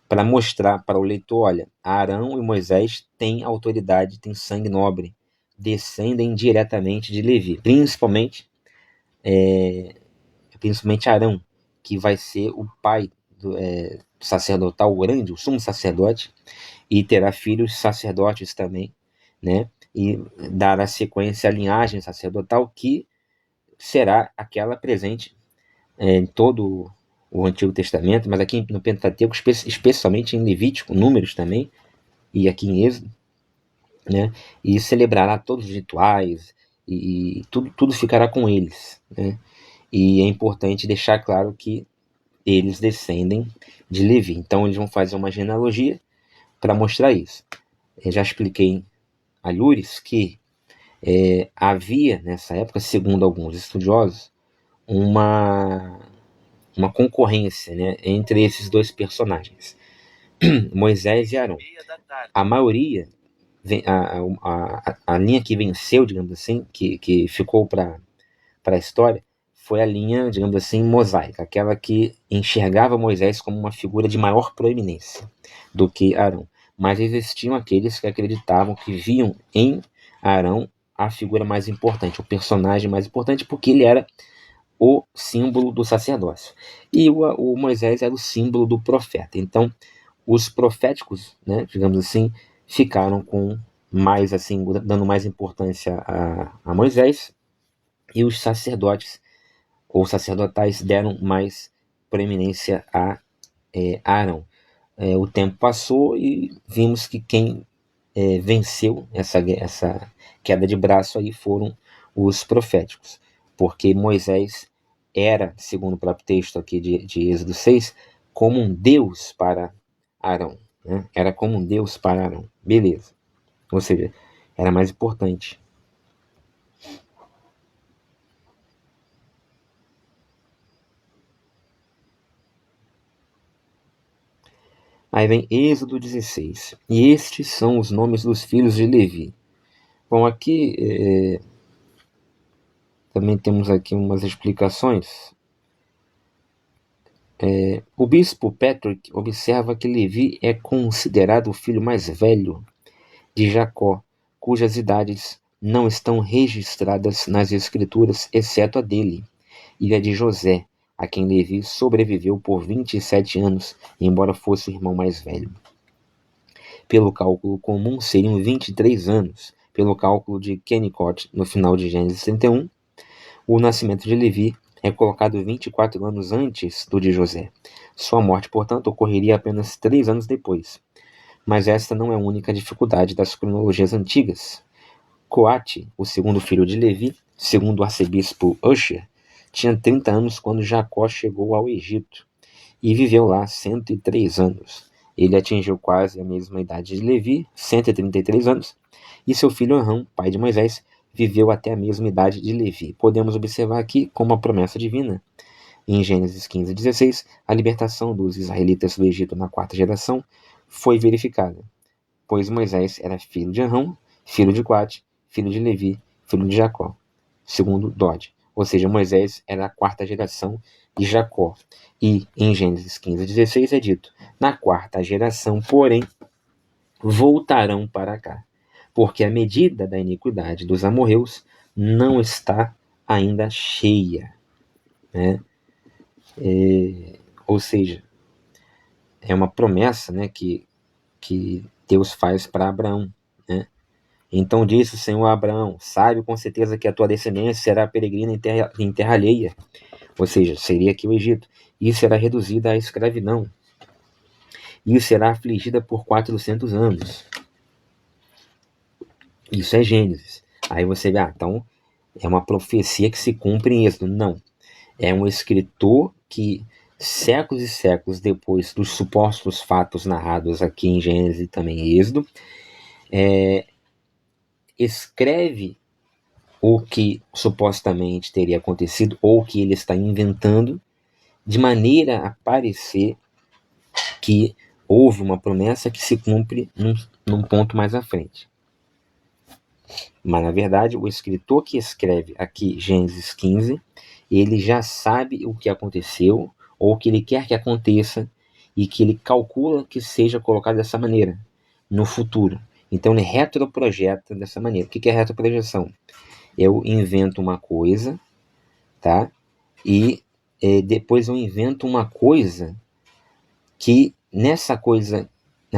para mostrar para o leitor, olha, Arão e Moisés têm autoridade, têm sangue nobre, descendem diretamente de Levi, principalmente Arão, que vai ser o pai do sacerdotal grande, o sumo sacerdote, e terá filhos sacerdotes também, né? E dará sequência à linhagem sacerdotal que será aquela presente em todo o Antigo Testamento, mas aqui no Pentateuco, especialmente em Levítico, Números também, e aqui em Êxodo, né? E celebrará todos os rituais, e tudo ficará com eles, né? E é importante deixar claro que eles descendem de Levi. Então eles vão fazer uma genealogia para mostrar isso. Eu já expliquei a Lures que havia nessa época, segundo alguns estudiosos, uma concorrência, né, entre esses dois personagens, Moisés e Arão. A maioria, a linha que venceu, digamos assim, que ficou para a história, foi a linha, digamos assim, mosaica, aquela que enxergava Moisés como uma figura de maior proeminência do que Arão. Mas existiam aqueles que acreditavam que viam em Arão a figura mais importante, o personagem mais importante, porque ele era o símbolo do sacerdócio. E o Moisés era o símbolo do profeta. Então, os proféticos, né, digamos assim, ficaram com mais, assim, dando mais importância a Moisés, e os sacerdotes ou sacerdotais deram mais preeminência a Arão. O tempo passou e vimos que quem venceu essa queda de braço aí foram os proféticos, porque Moisés era, segundo o próprio texto aqui de Êxodo 6, como um Deus para Arão, né? Era como um Deus para Arão, beleza, ou seja, era mais importante. Aí vem Êxodo 16. E estes são os nomes dos filhos de Levi. Bom, aqui também temos aqui umas explicações. O bispo Patrick observa que Levi é considerado o filho mais velho de Jacó, cujas idades não estão registradas nas escrituras, exceto a dele, e a de José, a quem Levi sobreviveu por 27 anos, embora fosse o irmão mais velho. Pelo cálculo comum, seriam 23 anos. Pelo cálculo de Kennicott, no final de Gênesis 31, o nascimento de Levi é colocado 24 anos antes do de José. Sua morte, portanto, ocorreria apenas 3 anos depois. Mas esta não é a única dificuldade das cronologias antigas. Coate, o segundo filho de Levi, segundo o arcebispo Usher, tinha 30 anos quando Jacó chegou ao Egito e viveu lá 103 anos. Ele atingiu quase a mesma idade de Levi, 133 anos, e seu filho Arão, pai de Moisés, viveu até a mesma idade de Levi. Podemos observar aqui como a promessa divina. Em Gênesis 15:16, a libertação dos israelitas do Egito na quarta geração foi verificada, pois Moisés era filho de Arão, filho de Coate, filho de Levi, filho de Jacó, segundo Dodge. Ou seja, Moisés era a quarta geração de Jacó. E em Gênesis 15:16 é dito: na quarta geração, porém, voltarão para cá, porque a medida da iniquidade dos amorreus não está ainda cheia, né? Ou seja, é uma promessa, né, que Deus faz para Abraão, né? Então disse o Senhor a Abraão: sabe com certeza que a tua descendência será peregrina em terra alheia, ou seja, seria aqui o Egito, e será reduzida à escravidão, e será afligida por 400 anos. Isso é Gênesis. Aí você vê, então é uma profecia que se cumpre em Êxodo. Não. É um escritor que, séculos e séculos depois dos supostos fatos narrados aqui em Gênesis e também em Êxodo, escreve o que supostamente teria acontecido ou que ele está inventando, de maneira a parecer que houve uma promessa que se cumpre num ponto mais à frente. Mas, na verdade, o escritor que escreve aqui Gênesis 15, ele já sabe o que aconteceu ou o que ele quer que aconteça, e que ele calcula que seja colocado dessa maneira no futuro. Então ele retroprojeta dessa maneira. O que é retroprojeção? Eu invento uma coisa, tá? E depois eu invento uma coisa que nessa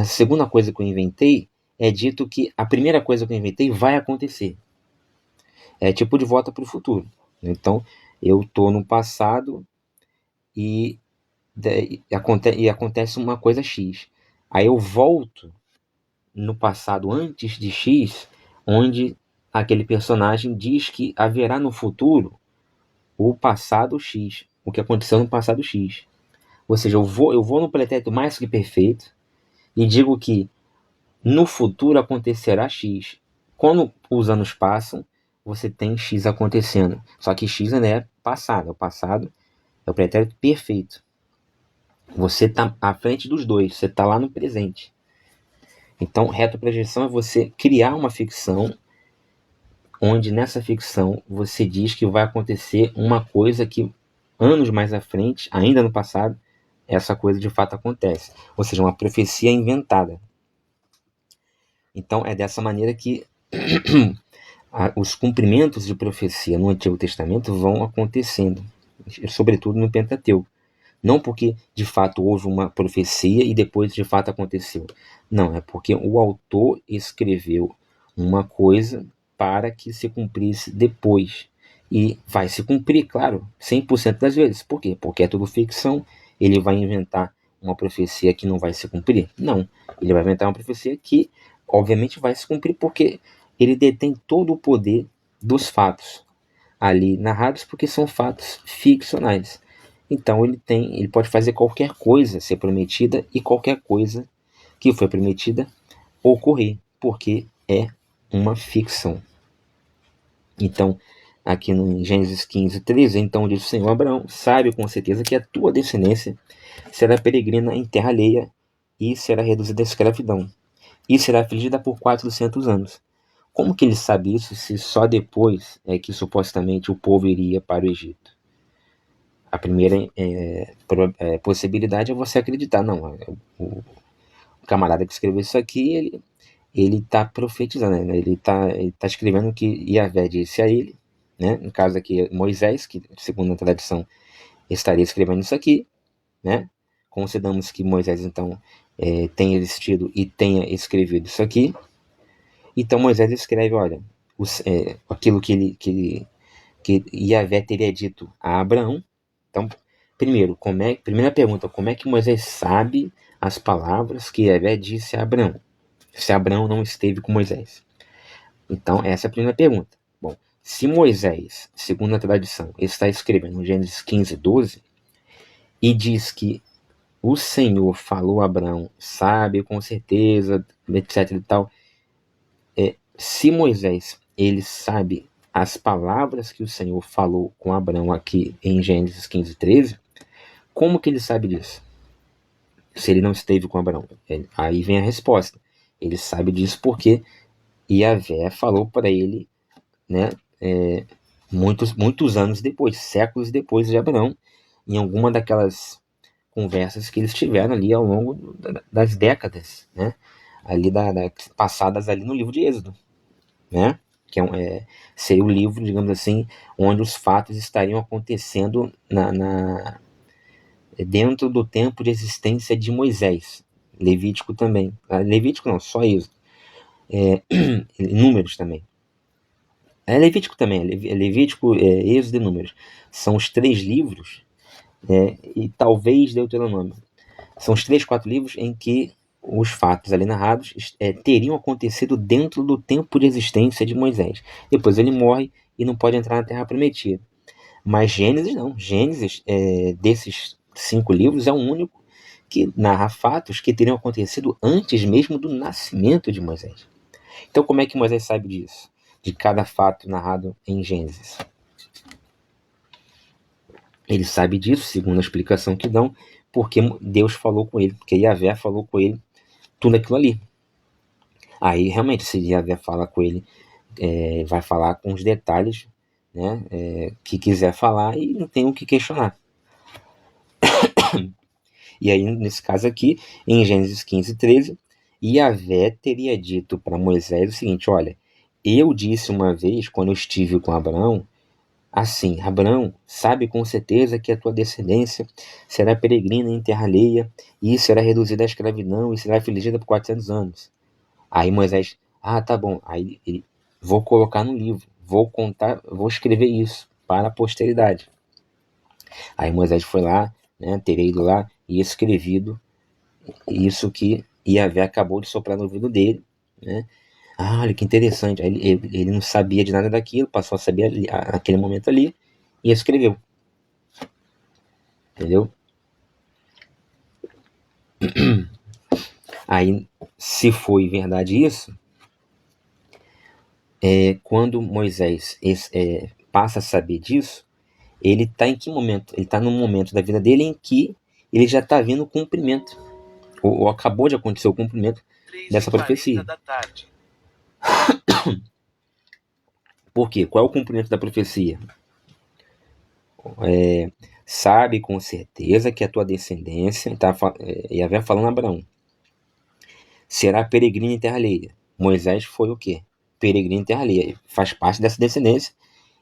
segunda coisa que eu inventei, é dito que a primeira coisa que eu inventei vai acontecer. É tipo de volta para o futuro. Então, eu estou no passado e acontece uma coisa X. Aí eu volto no passado antes de X, onde aquele personagem diz que haverá no futuro o passado X, o que aconteceu no passado X. Ou seja, eu vou no pretérito mais que perfeito e digo que no futuro acontecerá X. Quando os anos passam, você tem X acontecendo. Só que X ainda é passado. O passado é o pretérito perfeito. Você está à frente dos dois. Você está lá no presente. Então, retroprojeção é você criar uma ficção onde nessa ficção você diz que vai acontecer uma coisa que anos mais à frente, ainda no passado, essa coisa de fato acontece. Ou seja, uma profecia inventada. Então, é dessa maneira que os cumprimentos de profecia no Antigo Testamento vão acontecendo, sobretudo no Pentateuco. Não porque de fato houve uma profecia e depois de fato aconteceu. Não, é porque o autor escreveu uma coisa para que se cumprisse depois. E vai se cumprir, claro, 100% das vezes. Por quê? Porque é tudo ficção. Ele vai inventar uma profecia que não vai se cumprir? Não. Ele vai inventar uma profecia que, obviamente, vai se cumprir porque ele detém todo o poder dos fatos ali narrados, porque são fatos ficcionais. Então ele pode fazer qualquer coisa ser prometida e qualquer coisa que foi prometida ocorrer, porque é uma ficção. Então, aqui no Gênesis 15:13, então diz o Senhor a Abraão: sabe com certeza que a tua descendência será peregrina em terra alheia e será reduzida à escravidão, e será afligida por 400 anos. Como que ele sabe isso se só depois é que supostamente o povo iria para o Egito? A primeira possibilidade é você acreditar. Não, o camarada que escreveu isso aqui, ele está profetizando, né? Ele tá escrevendo que Yahvé disse a ele, né? No caso aqui, Moisés, que segundo a tradição estaria escrevendo isso aqui, né? Consideramos que Moisés, então, tenha existido e tenha escrevido isso aqui. Então Moisés escreve, olha, aquilo que Yahvé teria dito a Abraão. Então, primeira pergunta, como é que Moisés sabe as palavras que Yahvé disse a Abraão, se Abraão não esteve com Moisés? Então, essa é a primeira pergunta. Bom, se Moisés, segundo a tradição, está escrevendo no Gênesis 15:12 e diz que o Senhor falou a Abraão, sabe com certeza, etc e tal, se Moisés, ele sabe as palavras que o Senhor falou com Abraão aqui em Gênesis 15:13, como que ele sabe disso? Se ele não esteve com Abraão? Aí vem a resposta. Ele sabe disso porque Yahvé falou para ele, né, muitos anos depois, séculos depois de Abraão, em alguma daquelas conversas que eles tiveram ali ao longo das décadas, né, ali passadas ali no livro de Êxodo, né, que seria o livro, digamos assim, onde os fatos estariam acontecendo dentro do tempo de existência de Moisés. Levítico também. Levítico não, só Êxodo. Números também. Levítico também. Levítico, Êxodo e Números. São os 3 livros, e talvez Deuteronômio. São os 3, 4 livros em que os fatos ali narrados teriam acontecido dentro do tempo de existência de Moisés. Depois ele morre e não pode entrar na Terra Prometida. Mas Gênesis não. Gênesis, desses 5 livros, é o único que narra fatos que teriam acontecido antes mesmo do nascimento de Moisés. Então, como é que Moisés sabe disso? De cada fato narrado em Gênesis. Ele sabe disso, segundo a explicação que dão, porque Deus falou com ele, porque Yahvé falou com ele tudo aquilo ali. Aí, realmente, se Yahvé fala com ele, vai falar com os detalhes, né, que quiser falar, e não tem o que questionar. E aí, nesse caso aqui, em Gênesis 15:13, Yahvé teria dito para Moisés o seguinte: olha, eu disse uma vez, quando eu estive com Abraão, assim: Abraão, sabe com certeza que a tua descendência será peregrina em terra alheia, e será reduzida à escravidão, e será afligida por 400 anos. Aí Moisés, tá bom, aí ele, vou colocar no livro, vou contar, vou escrever isso para a posteridade. Aí Moisés foi lá, né, teria ido lá e escrevido isso que Yahvé acabou de soprar no ouvido dele, né? Olha que interessante. Aí ele não sabia de nada daquilo, passou a saber ali, naquele momento ali, e escreveu. Entendeu? Aí, se foi verdade isso, quando Moisés passa a saber disso, ele está em que momento? Ele está num momento da vida dele em que ele já está vendo o cumprimento, ou acabou de acontecer o cumprimento dessa profecia. Por quê? Qual é o cumprimento da profecia? Sabe com certeza que a tua descendência, Yahvé falando a Abraão, será peregrino em terra alheia. Moisés foi o quê? Peregrino em terra alheia. Faz parte dessa descendência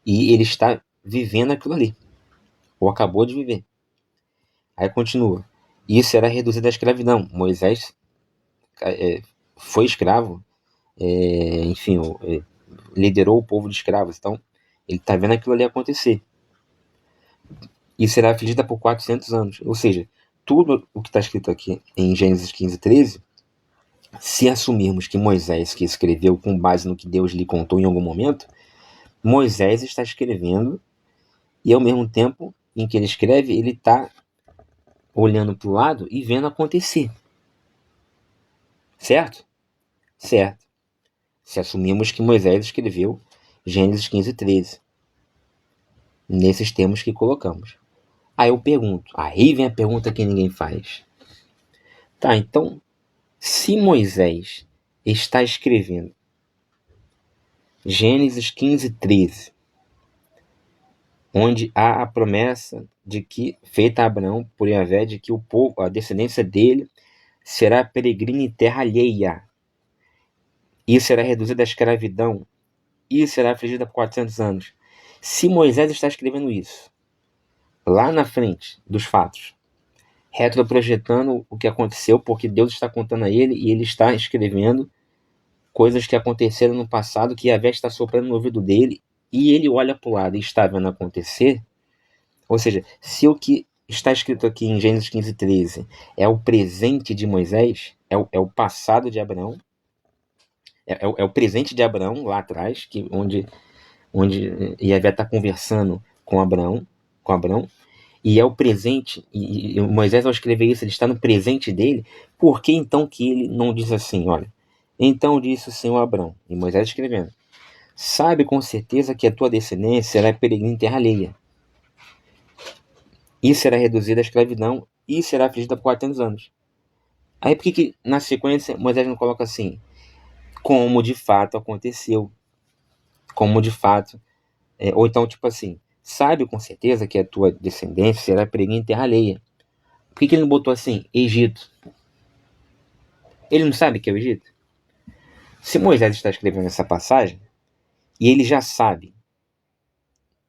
e ele está vivendo aquilo ali, ou acabou de viver. Aí continua. Isso será reduzido à escravidão. Moisés foi escravo, enfim, liderou o povo de escravos. Então, ele está vendo aquilo ali acontecer. E será afligida por 400 anos. Ou seja, tudo o que está escrito aqui em Gênesis 15:13, se assumirmos que Moisés que escreveu com base no que Deus lhe contou em algum momento, Moisés está escrevendo e ao mesmo tempo em que ele escreve, ele está olhando para o lado e vendo acontecer. Certo? Certo. Se assumirmos que Moisés escreveu Gênesis 15:13, nesses termos que colocamos. Aí eu pergunto, aí vem a pergunta que ninguém faz. Tá, então, se Moisés está escrevendo Gênesis 15:13, onde há a promessa de que, feita a Abraão por Yahvé, de que o povo, a descendência dele, será peregrina em terra alheia, e será reduzida à escravidão, e será afligida por 400 anos. Se Moisés está escrevendo isso, lá na frente dos fatos, retroprojetando o que aconteceu, porque Deus está contando a ele, e ele está escrevendo coisas que aconteceram no passado, que Yahvé está soprando no ouvido dele, e ele olha para o lado e está vendo acontecer. Ou seja, se o que está escrito aqui em Gênesis 15:13 é o presente de Moisés, é o passado de Abraão, é o presente de Abraão lá atrás, onde Yahvé está conversando com Abraão, e é o presente, e Moisés, ao escrever isso, ele está no presente dele. Por que então que ele não diz assim, olha, então disse o Senhor a Abraão, e Moisés escrevendo, sabe com certeza que a tua descendência será peregrina em terra alheia, e será reduzida à escravidão, e será afligida por 400 anos. Aí por que na sequência Moisés não coloca assim, como de fato aconteceu, como de fato, ou então tipo assim, sabe com certeza que a tua descendência será peregrina em terra alheia. Por que ele não botou assim, Egito? Ele não sabe que é o Egito? Se Moisés está escrevendo essa passagem, e ele já sabe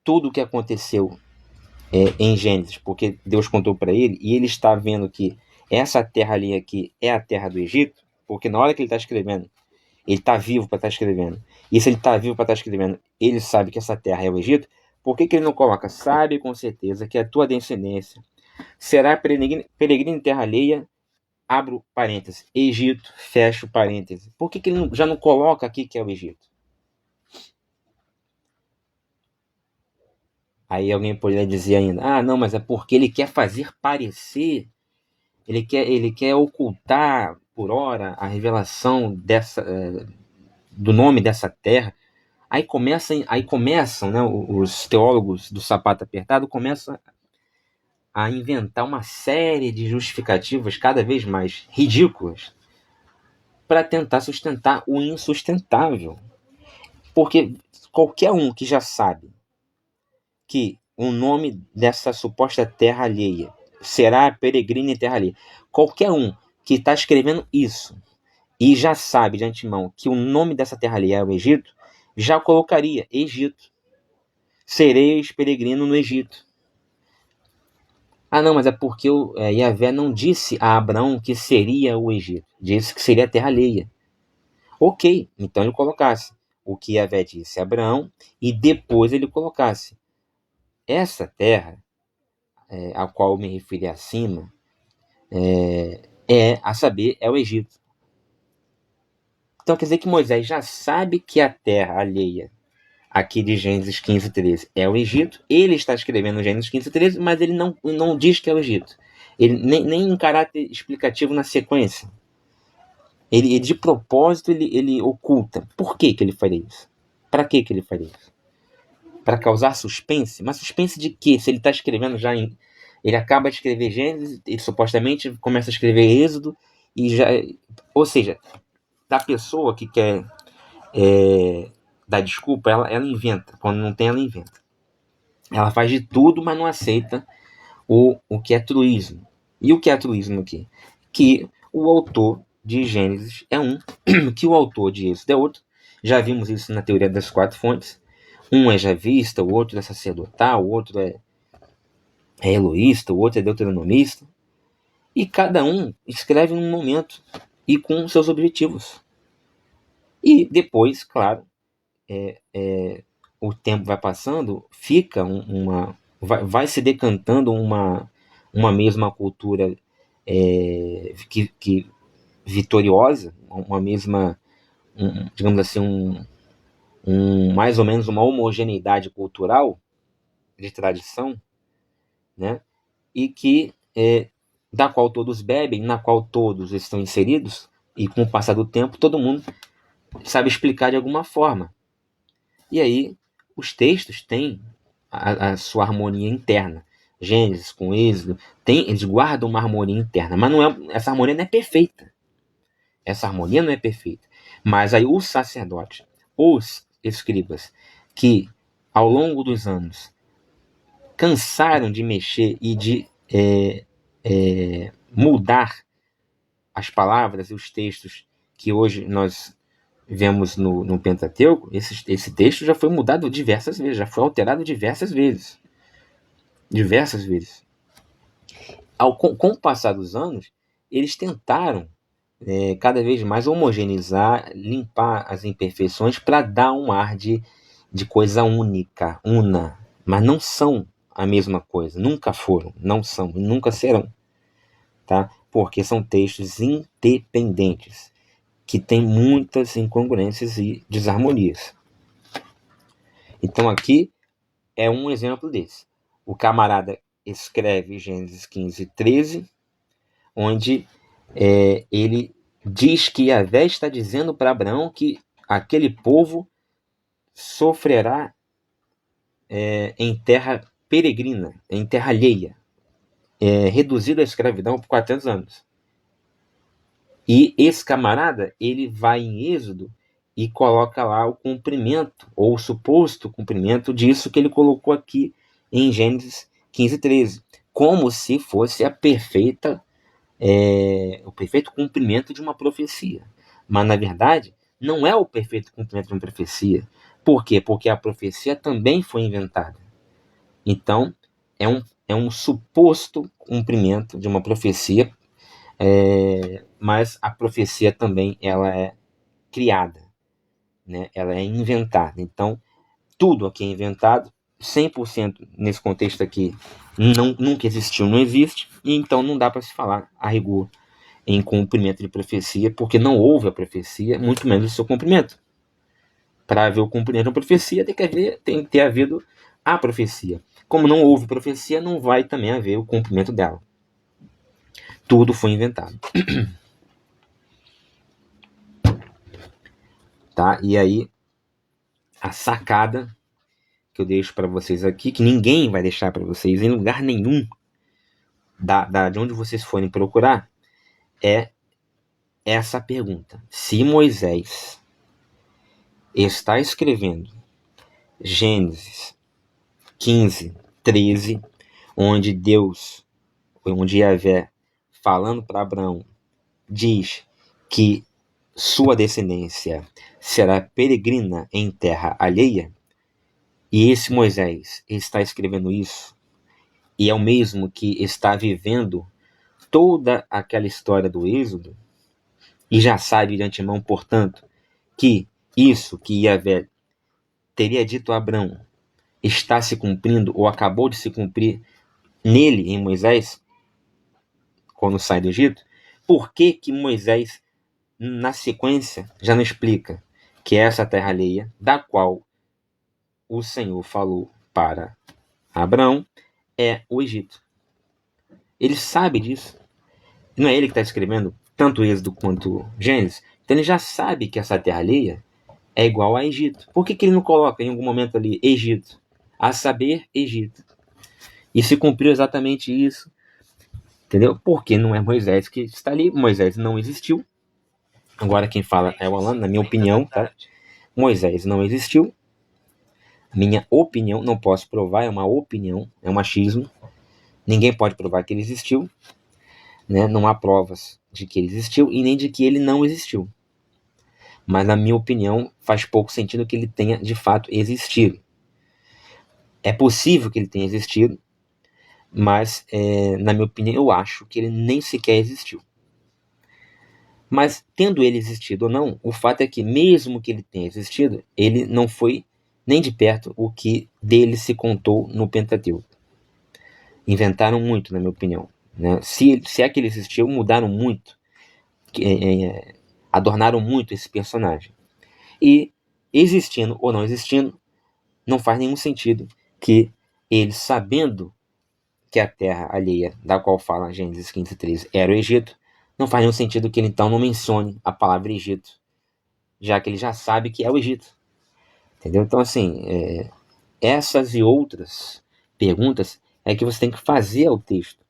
tudo o que aconteceu em Gênesis, porque Deus contou para ele, e ele está vendo que essa terra ali aqui é a terra do Egito, porque na hora que ele está escrevendo, ele está vivo para estar escrevendo, e se ele está vivo para estar escrevendo, ele sabe que essa terra é o Egito. Por que ele não coloca, sabe com certeza que a tua descendência será peregrina em terra alheia, abro parênteses, Egito, fecho parênteses? Por que ele já não coloca aqui que é o Egito? Aí alguém poderia dizer ainda, não, mas é porque ele quer fazer parecer, ele quer ocultar por hora a revelação do nome dessa terra. Aí começam, né, os teólogos do sapato apertado começam a inventar uma série de justificativas cada vez mais ridículas para tentar sustentar o insustentável. Porque qualquer um que já sabe que o nome dessa suposta terra alheia será peregrino em terra alheia. Qualquer um que está escrevendo isso e já sabe de antemão que o nome dessa terra alheia é o Egito, já colocaria Egito. Sereis peregrino no Egito. Ah, não, mas é porque Yahvé não disse a Abraão que seria o Egito. Disse que seria a terra alheia. Ok, então ele colocasse o que Yahvé disse a Abraão e depois ele colocasse essa terra a qual eu me referi acima, a saber, é o Egito. Então quer dizer que Moisés já sabe que a terra alheia aqui de Gênesis 15, 13 é o Egito. Ele está escrevendo Gênesis 15, 13, mas ele não diz que é o Egito. Ele nem um caráter explicativo na sequência. Ele de propósito, ele oculta. Por que ele faria isso? Para que ele faria isso? Para causar suspense? Mas suspense de quê? Se ele está escrevendo já em... Ele acaba de escrever Gênesis e supostamente começa a escrever Êxodo e já... Ou seja, da pessoa que quer dar desculpa, ela inventa. Quando não tem, ela inventa. Ela faz de tudo, mas não aceita o que é truísmo. E o que é truísmo aqui? Que o autor de Gênesis é um, que o autor de Êxodo é outro. Já vimos isso na teoria das 4 fontes. Um é javista, o outro é sacerdotal, o outro é eloísta, o outro é deuteronomista. E cada um escreve num momento e com seus objetivos. E depois, claro, o tempo vai passando, fica vai se decantando uma mesma cultura que vitoriosa, uma mesma, digamos assim, mais ou menos uma homogeneidade cultural de tradição, né? E que da qual todos bebem, na qual todos estão inseridos, e com o passar do tempo todo mundo sabe explicar de alguma forma. E aí os textos têm a sua harmonia interna. Gênesis com Êxodo, eles guardam uma harmonia interna, mas essa harmonia não é perfeita. Essa harmonia não é perfeita. Mas aí os sacerdotes, os escribas, que ao longo dos anos cansaram de mexer e de mudar as palavras e os textos que hoje nós vemos no Pentateuco, esse texto já foi mudado diversas vezes, já foi alterado diversas vezes. Diversas vezes. Com o passar dos anos, eles tentaram cada vez mais homogeneizar, limpar as imperfeições para dar um ar de coisa única, una, mas não são a mesma coisa, nunca foram, não são e nunca serão, tá? Porque são textos independentes, que têm muitas incongruências e desarmonias. Então aqui é um exemplo desse. O camarada escreve Gênesis 15, 13, onde ele diz que Yahvé está dizendo para Abraão que aquele povo sofrerá em terra peregrina, em terra alheia, reduzido à escravidão por 400 anos. E esse camarada, ele vai em Êxodo e coloca lá o cumprimento, ou o suposto cumprimento disso que ele colocou aqui em Gênesis 15, 13, como se fosse o perfeito cumprimento de uma profecia. Mas, na verdade, não é o perfeito cumprimento de uma profecia. Por quê? Porque a profecia também foi inventada. Então, é um suposto cumprimento de uma profecia, mas a profecia também ela é criada, né? Ela é inventada. Então, tudo aqui é inventado, 100% nesse contexto aqui nunca existiu, não existe, e então não dá para se falar a rigor em cumprimento de profecia, porque não houve a profecia, muito menos o seu cumprimento. Para haver o cumprimento da profecia, tem que ter havido a profecia. Como não houve profecia, não vai também haver o cumprimento dela. Tudo foi inventado. Tá? E aí, a sacada que eu deixo para vocês aqui, que ninguém vai deixar para vocês em lugar nenhum de onde vocês forem procurar, é essa pergunta. Se Moisés está escrevendo Gênesis 15, 13, onde Deus onde Yahvé, falando para Abraão, diz que sua descendência será peregrina em terra alheia, e esse Moisés está escrevendo isso, e é o mesmo que está vivendo toda aquela história do Êxodo, e já sabe de antemão, portanto, que isso que Yahvé teria dito a Abraão está se cumprindo, ou acabou de se cumprir nele, em Moisés, quando sai do Egito, por que que Moisés, na sequência, já não explica que essa terra alheia, da qual o Senhor falou para Abraão, é o Egito? Ele sabe disso. Não é ele que está escrevendo tanto Êxodo quanto Gênesis. Então ele já sabe que essa terra alheia é igual a Egito. Por que que ele não coloca em algum momento ali Egito? A saber, Egito. E se cumpriu exatamente isso. Entendeu? Porque não é Moisés que está ali. Moisés não existiu. Agora quem fala é o Alan, na minha opinião, tá? Moisés não existiu. Minha opinião, não posso provar, é uma opinião, é um achismo. Ninguém pode provar que ele existiu, né? Não há provas de que ele existiu e nem de que ele não existiu. Mas, na minha opinião, faz pouco sentido que ele tenha, de fato, existido. É possível que ele tenha existido, mas, na minha opinião, eu acho que ele nem sequer existiu. Mas, tendo ele existido ou não, o fato é que, mesmo que ele tenha existido, ele não foi nem de perto o que dele se contou no Pentateuco. Inventaram muito, na minha opinião. Né? Se é que ele existiu, mudaram muito, adornaram muito esse personagem. E, existindo ou não existindo, não faz nenhum sentido que ele, sabendo que a terra alheia, da qual fala Gênesis 15:13, era o Egito, não faz nenhum sentido que ele então não mencione a palavra Egito, já que ele já sabe que é o Egito. Entendeu? Então, assim, essas e outras perguntas é que você tem que fazer ao texto,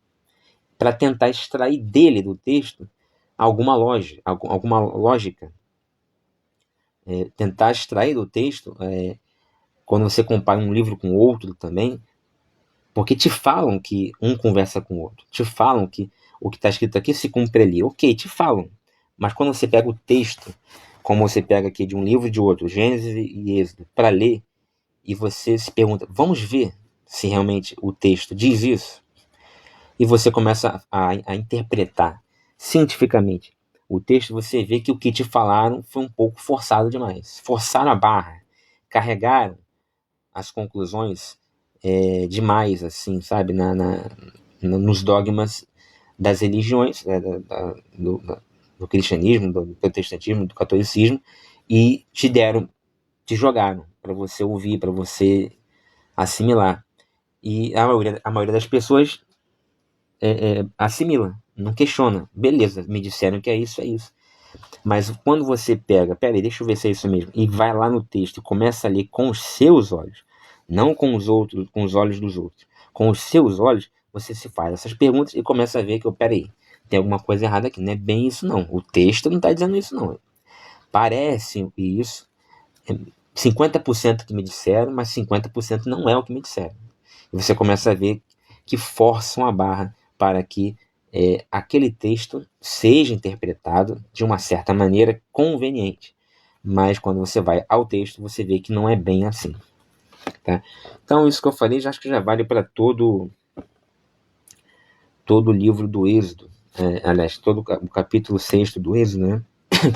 para tentar extrair dele, do texto, alguma lógica. Tentar extrair do texto, quando você compara um livro com outro também, porque te falam que um conversa com o outro, te falam que o que está escrito aqui se cumpre ali, ok, te falam, mas quando você pega o texto, como você pega aqui de um livro e de outro, Gênesis e Êxodo, para ler, e você se pergunta, vamos ver se realmente o texto diz isso, e você começa a interpretar cientificamente o texto, você vê que o que te falaram foi um pouco forçado demais, forçaram a barra, carregaram as conclusões demais, assim, sabe, nos dogmas das religiões, do cristianismo, do protestantismo, do catolicismo, e te jogaram para você ouvir, para você assimilar. E a maioria das pessoas assimila, não questiona. Beleza, me disseram que é isso. Mas quando você pega, peraí, deixa eu ver se é isso mesmo, e vai lá no texto e começa a ler com os seus olhos, não com os outros, com os olhos dos outros, com os seus olhos, você se faz essas perguntas e começa a ver que, peraí, tem alguma coisa errada aqui, não é bem isso não, o texto não está dizendo isso não, parece isso, 50% que me disseram, mas 50% não é o que me disseram, e você começa a ver que forçam a barra para que aquele texto seja interpretado de uma certa maneira conveniente, mas quando você vai ao texto, você vê que não é bem assim. Tá? Então, isso que eu falei, acho que já vale para todo o livro do Êxodo, aliás, todo o capítulo 6 do Êxodo, né,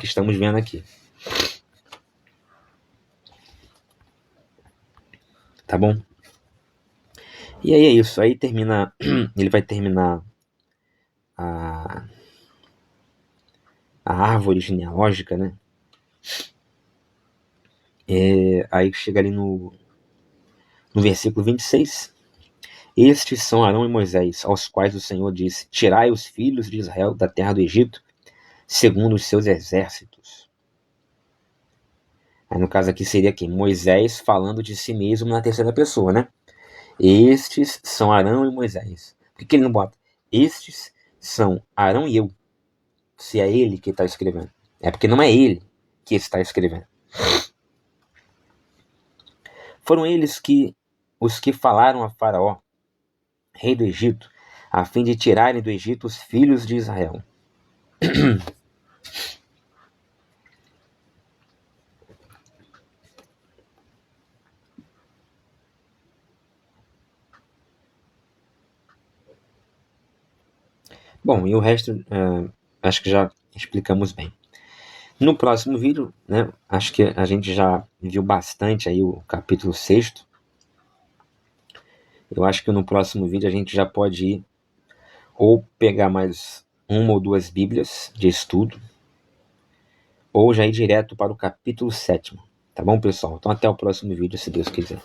que estamos vendo aqui. Tá bom? E aí é isso, aí termina, ele vai terminar a árvore genealógica, né? Aí chega ali no versículo 26. Estes são Arão e Moisés, aos quais o Senhor disse: tirai os filhos de Israel da terra do Egito, segundo os seus exércitos. Aí no caso aqui seria aqui, Moisés falando de si mesmo na terceira pessoa, né? Estes são Arão e Moisés. Por que ele não bota? Estes são Arão e eu. Se é ele que está escrevendo. É porque não é ele que está escrevendo. Foram eles os que falaram a Faraó, rei do Egito, a fim de tirarem do Egito os filhos de Israel. Bom, e o resto acho que já explicamos bem. No próximo vídeo, né, acho que a gente já viu bastante aí o capítulo 6. Eu acho que no próximo vídeo a gente já pode ir ou pegar mais uma ou duas bíblias de estudo, ou já ir direto para o capítulo 7. Tá bom, pessoal? Então até o próximo vídeo, se Deus quiser.